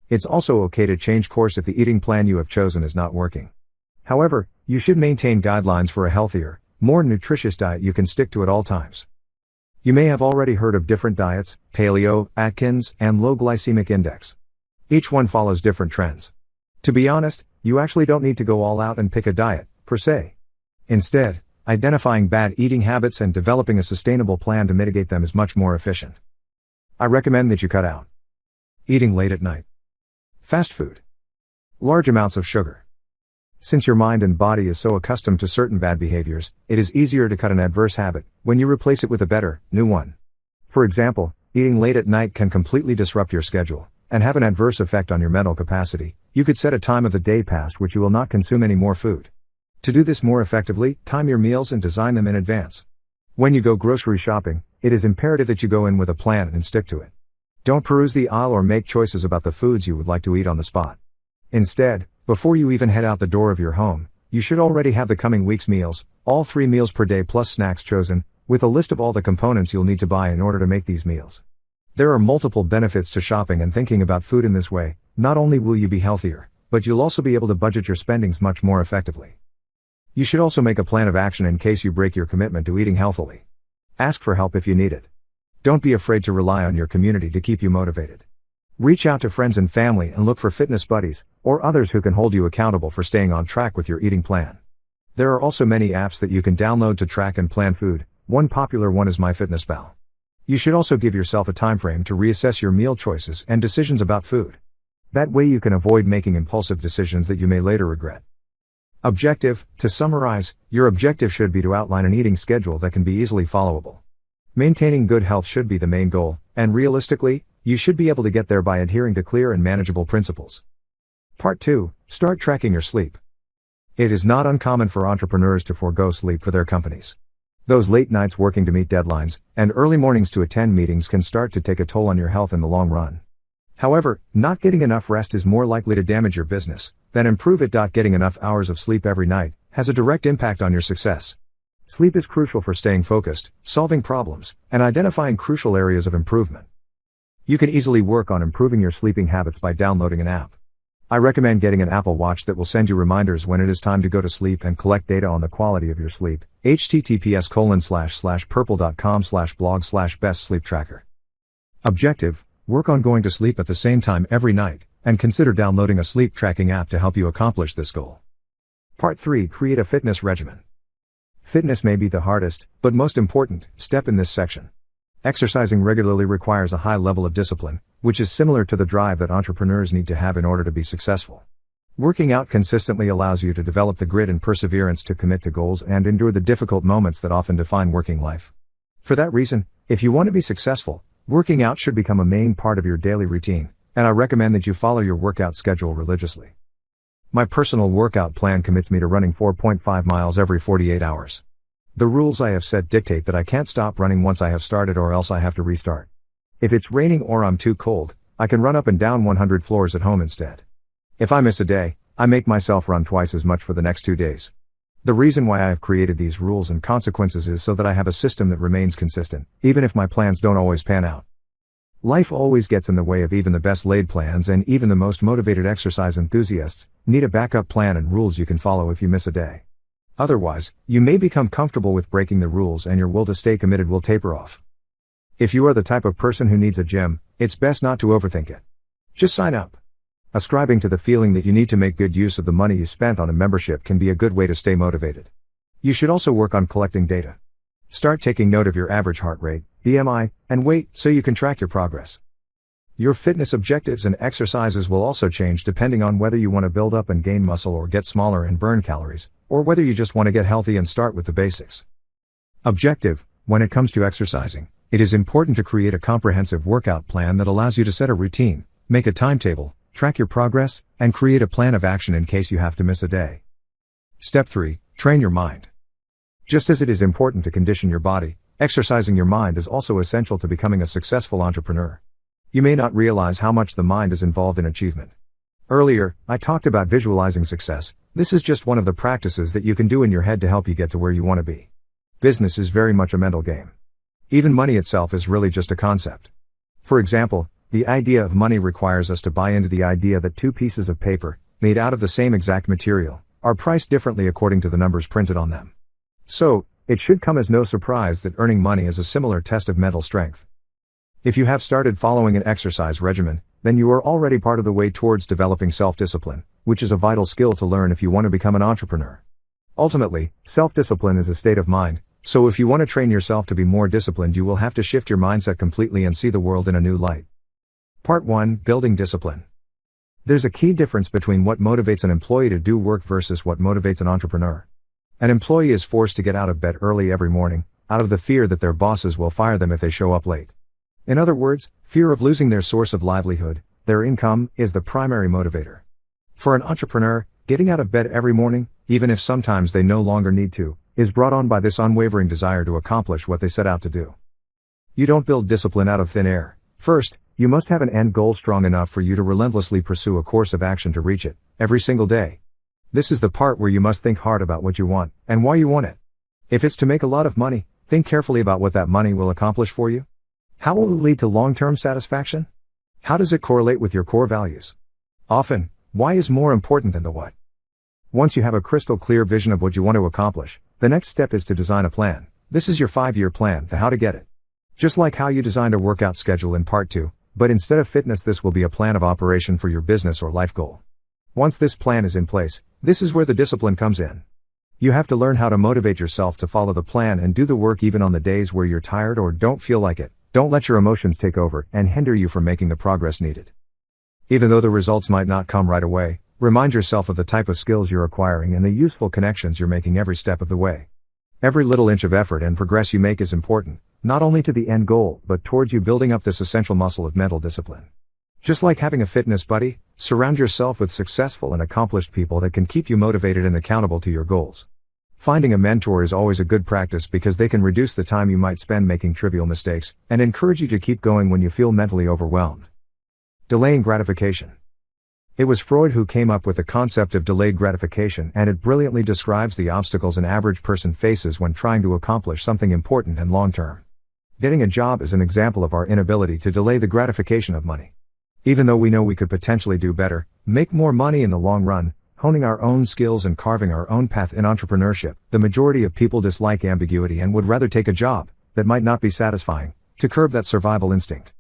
It's also okay to change course if the eating plan you have chosen is not working. However, you should maintain guidelines for a healthier, more nutritious diet you can stick to at all times. You may have already heard of different diets: paleo, Atkins, and low glycemic index. Each one follows different trends. To be honest, you actually don't need to go all out and pick a diet, per se. Instead, identifying bad eating habits and developing a sustainable plan to mitigate them is much more efficient. I recommend that you cut out eating late at night, fast food, large amounts of sugar. Since your mind and body is so accustomed to certain bad behaviors, it is easier to cut an adverse habit when you replace it with a better, new one. For example, eating late at night can completely disrupt your schedule and have an adverse effect on your mental capacity. You could set a time of the day past which you will not consume any more food. To do this more effectively, time your meals and design them in advance. When you go grocery shopping, it is imperative that you go in with a plan and stick to it. Don't peruse the aisle or make choices about the foods you would like to eat on the spot. Instead, before you even head out the door of your home, you should already have the coming week's meals, all 3 meals per day plus snacks chosen, with a list of all the components you'll need to buy in order to make these meals. There are multiple benefits to shopping and thinking about food in this way. Not only will you be healthier, but you'll also be able to budget your spendings much more effectively. You should also make a plan of action in case you break your commitment to eating healthily. Ask for help if you need it. Don't be afraid to rely on your community to keep you motivated. Reach out to friends and family and look for fitness buddies, or others who can hold you accountable for staying on track with your eating plan. There are also many apps that you can download to track and plan food. One popular one is MyFitnessPal. You should also give yourself a time frame to reassess your meal choices and decisions about food. That way you can avoid making impulsive decisions that you may later regret. Objective: to summarize, your objective should be to outline an eating schedule that can be easily followable. Maintaining good health should be the main goal, and realistically, you should be able to get there by adhering to clear and manageable principles. Part 2. Start tracking your sleep. It is not uncommon for entrepreneurs to forego sleep for their companies. Those late nights working to meet deadlines, and early mornings to attend meetings can start to take a toll on your health in the long run. However, not getting enough rest is more likely to damage your business than improve it. Getting enough hours of sleep every night has a direct impact on your success. Sleep is crucial for staying focused, solving problems, and identifying crucial areas of improvement. You can easily work on improving your sleeping habits by downloading an app. I recommend getting an Apple Watch that will send you reminders when it is time to go to sleep and collect data on the quality of your sleep. https://purple.com/blog/best-sleep-tracker. Objective: work on going to sleep at the same time every night, and consider downloading a sleep tracking app to help you accomplish this goal. Part 3. Create a fitness regimen. Fitness may be the hardest, but most important, step in this section. Exercising regularly requires a high level of discipline, which is similar to the drive that entrepreneurs need to have in order to be successful. Working out consistently allows you to develop the grit and perseverance to commit to goals and endure the difficult moments that often define working life. For that reason, if you want to be successful, working out should become a main part of your daily routine, and I recommend that you follow your workout schedule religiously. My personal workout plan commits me to running 4.5 miles every 48 hours. The rules I have set dictate that I can't stop running once I have started, or else I have to restart. If it's raining or I'm too cold, I can run up and down 100 floors at home instead. If I miss a day, I make myself run twice as much for the next 2 days. The reason why I have created these rules and consequences is so that I have a system that remains consistent, even if my plans don't always pan out. Life always gets in the way of even the best laid plans, and even the most motivated exercise enthusiasts need a backup plan and rules you can follow if you miss a day. Otherwise, you may become comfortable with breaking the rules and your will to stay committed will taper off. If you are the type of person who needs a gym, it's best not to overthink it. Just sign up. Ascribing to the feeling that you need to make good use of the money you spent on a membership can be a good way to stay motivated. You should also work on collecting data. Start taking note of your average heart rate, BMI, and weight so you can track your progress. Your fitness objectives and exercises will also change depending on whether you want to build up and gain muscle or get smaller and burn calories, or whether you just want to get healthy and start with the basics. Objective: when it comes to exercising, it is important to create a comprehensive workout plan that allows you to set a routine, make a timetable, track your progress, and create a plan of action in case you have to miss a day. Step 3. Train your mind. Just as it is important to condition your body, exercising your mind is also essential to becoming a successful entrepreneur. You may not realize how much the mind is involved in achievement. Earlier, I talked about visualizing success. This is just one of the practices that you can do in your head to help you get to where you want to be. Business is very much a mental game. Even money itself is really just a concept. For example, the idea of money requires us to buy into the idea that 2 pieces of paper, made out of the same exact material, are priced differently according to the numbers printed on them. So, it should come as no surprise that earning money is a similar test of mental strength. If you have started following an exercise regimen, then you are already part of the way towards developing self-discipline, which is a vital skill to learn if you want to become an entrepreneur. Ultimately, self-discipline is a state of mind, so if you want to train yourself to be more disciplined, you will have to shift your mindset completely and see the world in a new light. Part 1. Building discipline. There's a key difference between what motivates an employee to do work versus what motivates an entrepreneur. An employee is forced to get out of bed early every morning, out of the fear that their bosses will fire them if they show up late. In other words, fear of losing their source of livelihood, their income, is the primary motivator. For an entrepreneur, getting out of bed every morning, even if sometimes they no longer need to, is brought on by this unwavering desire to accomplish what they set out to do. You don't build discipline out of thin air. First, You must have an end goal strong enough for you to relentlessly pursue a course of action to reach it, every single day. This is the part where you must think hard about what you want, and why you want it. If it's to make a lot of money, think carefully about what that money will accomplish for you. How will it lead to long-term satisfaction? How does it correlate with your core values? Often, why is more important than the what. Once you have a crystal clear vision of what you want to accomplish, the next step is to design a plan. This is your 5-year plan to how to get it. Just like how you designed a workout schedule in part 2, but instead of fitness, this will be a plan of operation for your business or life goal. Once this plan is in place, this is where the discipline comes in. You have to learn how to motivate yourself to follow the plan and do the work even on the days where you're tired or don't feel like it. Don't let your emotions take over and hinder you from making the progress needed. Even though the results might not come right away, remind yourself of the type of skills you're acquiring and the useful connections you're making every step of the way. Every little inch of effort and progress you make is important, not only to the end goal, but towards you building up this essential muscle of mental discipline. Just like having a fitness buddy, surround yourself with successful and accomplished people that can keep you motivated and accountable to your goals. Finding a mentor is always a good practice because they can reduce the time you might spend making trivial mistakes and encourage you to keep going when you feel mentally overwhelmed. Delaying gratification. It was Freud who came up with the concept of delayed gratification, and it brilliantly describes the obstacles an average person faces when trying to accomplish something important and long-term. Getting a job is an example of our inability to delay the gratification of money. Even though we know we could potentially do better, make more money in the long run, honing our own skills and carving our own path in entrepreneurship, the majority of people dislike ambiguity and would rather take a job that might not be satisfying, to curb that survival instinct.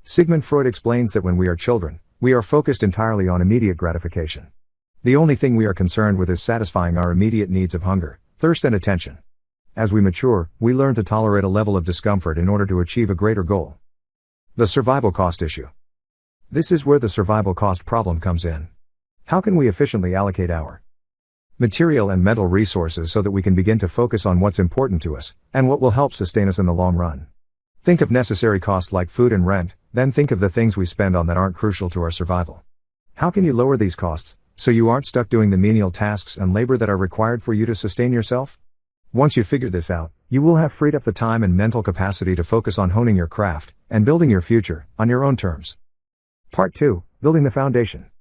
Sigmund Freud explains that when we are children, we are focused entirely on immediate gratification. The only thing we are concerned with is satisfying our immediate needs of hunger, thirst and attention. As we mature, we learn to tolerate a level of discomfort in order to achieve a greater goal. The survival cost issue. This is where the survival cost problem comes in. How can we efficiently allocate our material and mental resources so that we can begin to focus on what's important to us, and what will help sustain us in the long run? Think of necessary costs like food and rent, then think of the things we spend on that aren't crucial to our survival. How can you lower these costs, so you aren't stuck doing the menial tasks and labor that are required for you to sustain yourself? Once you figure this out, you will have freed up the time and mental capacity to focus on honing your craft, and building your future, on your own terms. Part 2, Building the Foundation.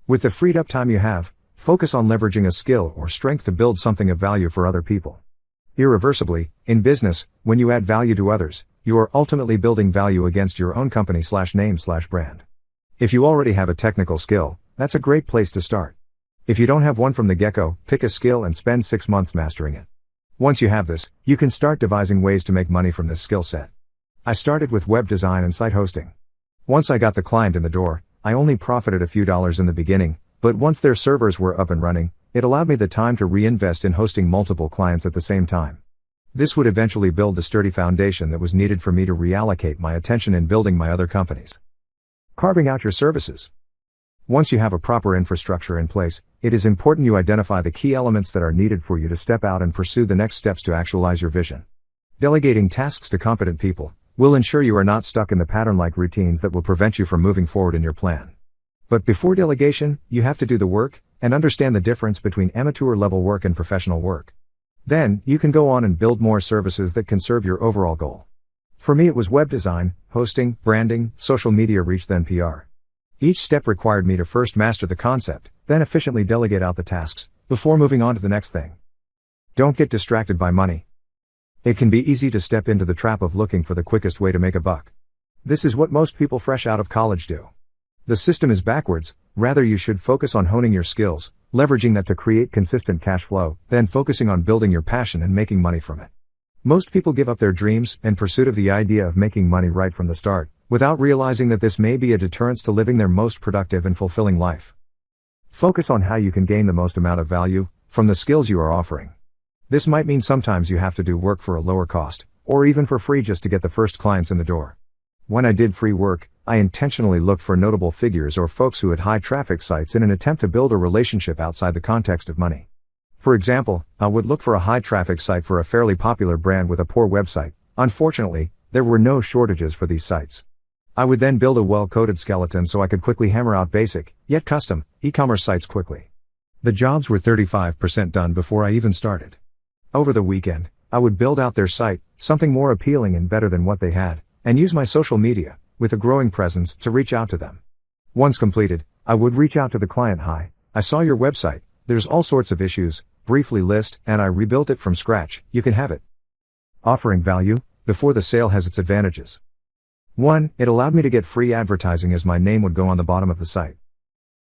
With the freed up time you have, focus on leveraging a skill or strength to build something of value for other people. Irreversibly, in business, when you add value to others, you are ultimately building value against your own company/name/brand. If you already have a technical skill, that's a great place to start. If you don't have one from the get-go, pick a skill and spend 6 months mastering it. Once you have this, you can start devising ways to make money from this skill set. I started with web design and site hosting. Once I got the client in the door, I only profited a few dollars in the beginning, but once their servers were up and running, it allowed me the time to reinvest in hosting multiple clients at the same time. This would eventually build the sturdy foundation that was needed for me to reallocate my attention in building my other companies. Carving out your services. Once you have a proper infrastructure in place, it is important you identify the key elements that are needed for you to step out and pursue the next steps to actualize your vision. Delegating tasks to competent people will ensure you are not stuck in the pattern-like routines that will prevent you from moving forward in your plan. But before delegation, you have to do the work, and understand the difference between amateur-level work and professional work. Then, you can go on and build more services that can serve your overall goal. For me it was web design, hosting, branding, social media reach, then PR. Each step required me to first master the concept, then efficiently delegate out the tasks, before moving on to the next thing. Don't get distracted by money. It can be easy to step into the trap of looking for the quickest way to make a buck. This is what most people fresh out of college do. The system is backwards. Rather, you should focus on honing your skills, leveraging that to create consistent cash flow, then focusing on building your passion and making money from it. Most people give up their dreams in pursuit of the idea of making money right from the start, without realizing that this may be a deterrence to living their most productive and fulfilling life. Focus on how you can gain the most amount of value from the skills you are offering. This might mean sometimes you have to do work for a lower cost, or even for free just to get the first clients in the door. When I did free work, I intentionally looked for notable figures or folks who had high traffic sites in an attempt to build a relationship outside the context of money. For example, I would look for a high traffic site for a fairly popular brand with a poor website. Unfortunately, there were no shortages for these sites. I would then build a well-coded skeleton so I could quickly hammer out basic, yet custom, e-commerce sites quickly. The jobs were 35% done before I even started. Over the weekend, I would build out their site, something more appealing and better than what they had, and use my social media, with a growing presence, to reach out to them. Once completed, I would reach out to the client. Hi, I saw your website, there's all sorts of issues, briefly list, and I rebuilt it from scratch, you can have it. Offering value before the sale has its advantages. 1. It allowed me to get free advertising as my name would go on the bottom of the site.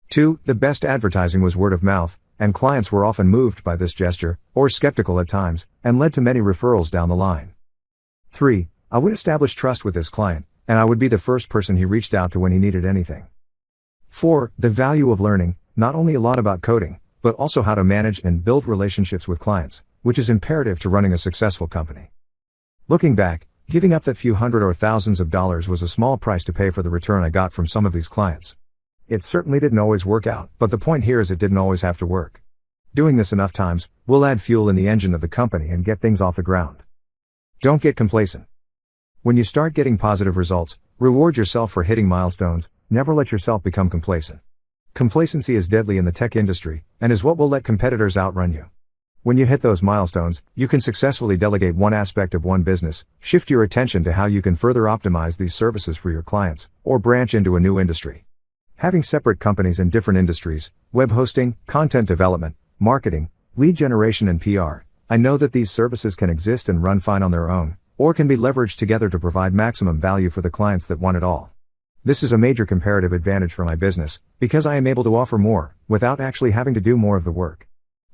2. The best advertising was word of mouth, and clients were often moved by this gesture, or skeptical at times, and led to many referrals down the line. 3. I would establish trust with this client, and I would be the first person he reached out to when he needed anything. 4. The value of learning, not only a lot about coding, but also how to manage and build relationships with clients, which is imperative to running a successful company. Looking back, giving up that few hundred or thousands of dollars was a small price to pay for the return I got from some of these clients. It certainly didn't always work out, but the point here is it didn't always have to work. Doing this enough times will add fuel in the engine of the company and get things off the ground. Don't get complacent. When you start getting positive results, reward yourself for hitting milestones, never let yourself become complacent. Complacency is deadly in the tech industry, and is what will let competitors outrun you. When you hit those milestones, you can successfully delegate one aspect of one business, shift your attention to how you can further optimize these services for your clients, or branch into a new industry. Having separate companies in different industries, web hosting, content development, marketing, lead generation and PR, I know that these services can exist and run fine on their own, or can be leveraged together to provide maximum value for the clients that want it all. This is a major comparative advantage for my business, because I am able to offer more, without actually having to do more of the work.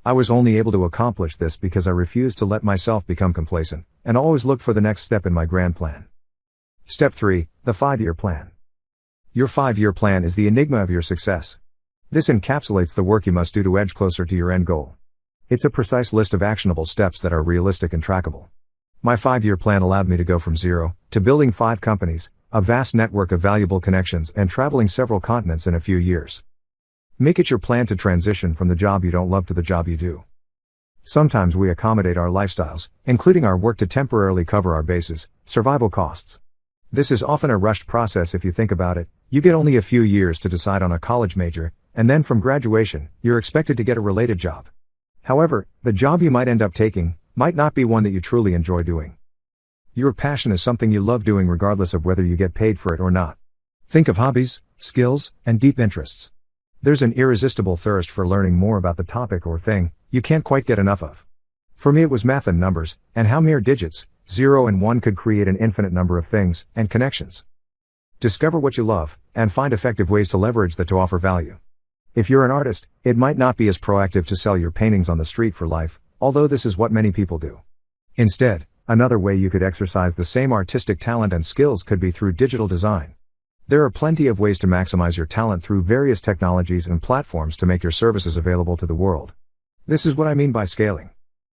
I was only able to accomplish this because I refused to let myself become complacent, and always looked for the next step in my grand plan. Step 3, the 5-year plan. Your 5-year plan is the enigma of your success. This encapsulates the work you must do to edge closer to your end goal. It's a precise list of actionable steps that are realistic and trackable. My 5-year plan allowed me to go from zero to building 5 companies, a vast network of valuable connections, and traveling several continents in a few years. Make it your plan to transition from the job you don't love to the job you do. Sometimes we accommodate our lifestyles, including our work, to temporarily cover our bases, survival costs. This is often a rushed process if you think about it. You get only a few years to decide on a college major, and then from graduation, you're expected to get a related job. However, the job you might end up taking might not be one that you truly enjoy doing. Your passion is something you love doing regardless of whether you get paid for it or not. Think of hobbies, skills, and deep interests. There's an irresistible thirst for learning more about the topic or thing you can't quite get enough of. For me it was math and numbers, and how mere digits, 0 and 1, could create an infinite number of things and connections. Discover what you love, and find effective ways to leverage that to offer value. If you're an artist, it might not be as proactive to sell your paintings on the street for life, although this is what many people do. Instead, another way you could exercise the same artistic talent and skills could be through digital design. There are plenty of ways to maximize your talent through various technologies and platforms to make your services available to the world. This is what I mean by scaling.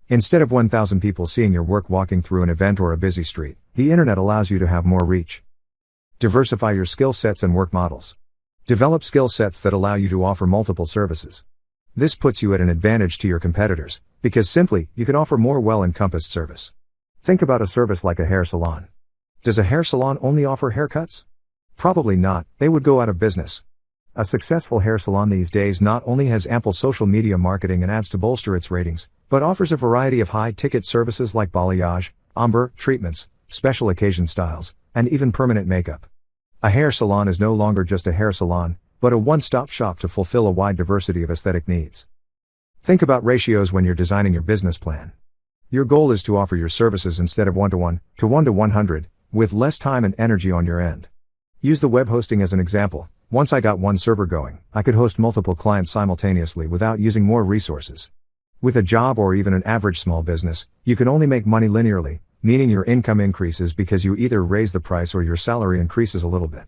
Instead of 1,000 people seeing your work walking through an event or a busy street, the internet allows you to have more reach. Diversify your skill sets and work models. Develop skill sets that allow you to offer multiple services. This puts you at an advantage to your competitors, because simply, you can offer more well-encompassed service. Think about a service like a hair salon. Does a hair salon only offer haircuts? Probably not, they would go out of business. A successful hair salon these days not only has ample social media marketing and ads to bolster its ratings, but offers a variety of high-ticket services like balayage, ombre, treatments, special occasion styles, and even permanent makeup. A hair salon is no longer just a hair salon, but a one-stop shop to fulfill a wide diversity of aesthetic needs. Think about ratios when you're designing your business plan. Your goal is to offer your services instead of 1-to-1, to 1-to-100, with less time and energy on your end. Use the web hosting as an example. Once I got one server going, I could host multiple clients simultaneously without using more resources. With a job or even an average small business, you can only make money linearly, meaning your income increases because you either raise the price or your salary increases a little bit.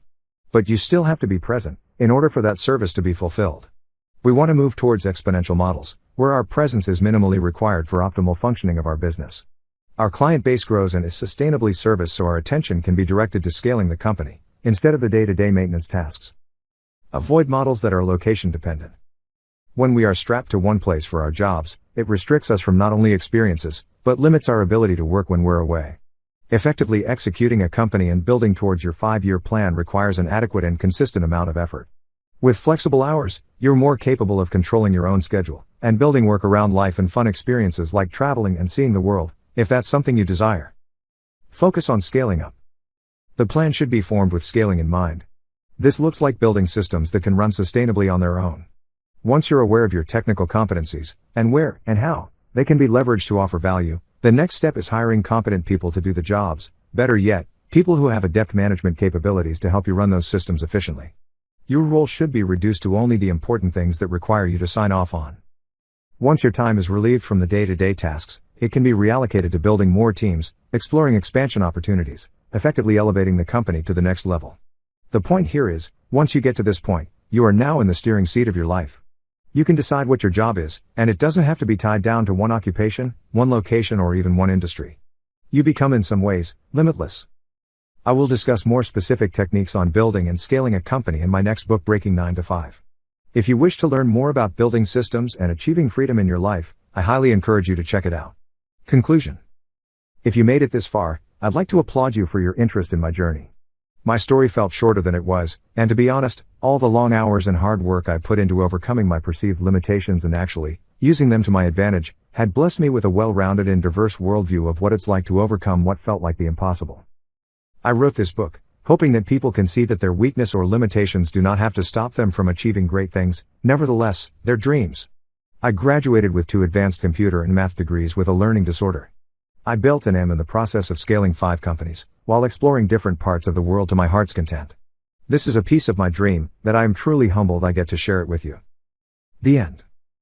But you still have to be present in order for that service to be fulfilled. We want to move towards exponential models, where our presence is minimally required for optimal functioning of our business. Our client base grows and is sustainably serviced, so our attention can be directed to scaling the company, instead of the day-to-day maintenance tasks. Avoid models that are location dependent. When we are strapped to one place for our jobs, it restricts us from not only experiences, but limits our ability to work when we're away. Effectively executing a company and building towards your 5-year plan requires an adequate and consistent amount of effort. With flexible hours, you're more capable of controlling your own schedule, and building work around life and fun experiences like traveling and seeing the world, if that's something you desire. Focus on scaling up. The plan should be formed with scaling in mind. This looks like building systems that can run sustainably on their own. Once you're aware of your technical competencies, and where, and how, they can be leveraged to offer value, the next step is hiring competent people to do the jobs, better yet, people who have adept management capabilities to help you run those systems efficiently. Your role should be reduced to only the important things that require you to sign off on. Once your time is relieved from the day-to-day tasks, it can be reallocated to building more teams, exploring expansion opportunities, effectively elevating the company to the next level. The point here is, once you get to this point, you are now in the steering seat of your life. You can decide what your job is, and it doesn't have to be tied down to one occupation, one location, or even one industry. You become in some ways, limitless. I will discuss more specific techniques on building and scaling a company in my next book, Breaking 9 to 5. If you wish to learn more about building systems and achieving freedom in your life, I highly encourage you to check it out. Conclusion. If you made it this far, I'd like to applaud you for your interest in my journey. My story felt shorter than it was, and to be honest, all the long hours and hard work I put into overcoming my perceived limitations and actually using them to my advantage had blessed me with a well-rounded and diverse worldview of what it's like to overcome what felt like the impossible. I wrote this book, hoping that people can see that their weakness or limitations do not have to stop them from achieving great things, nevertheless, their dreams. I graduated with 2 advanced computer and math degrees with a learning disorder. I built and am in the process of scaling 5 companies, while exploring different parts of the world to my heart's content. This is a piece of my dream, that I am truly humbled I get to share it with you. The end.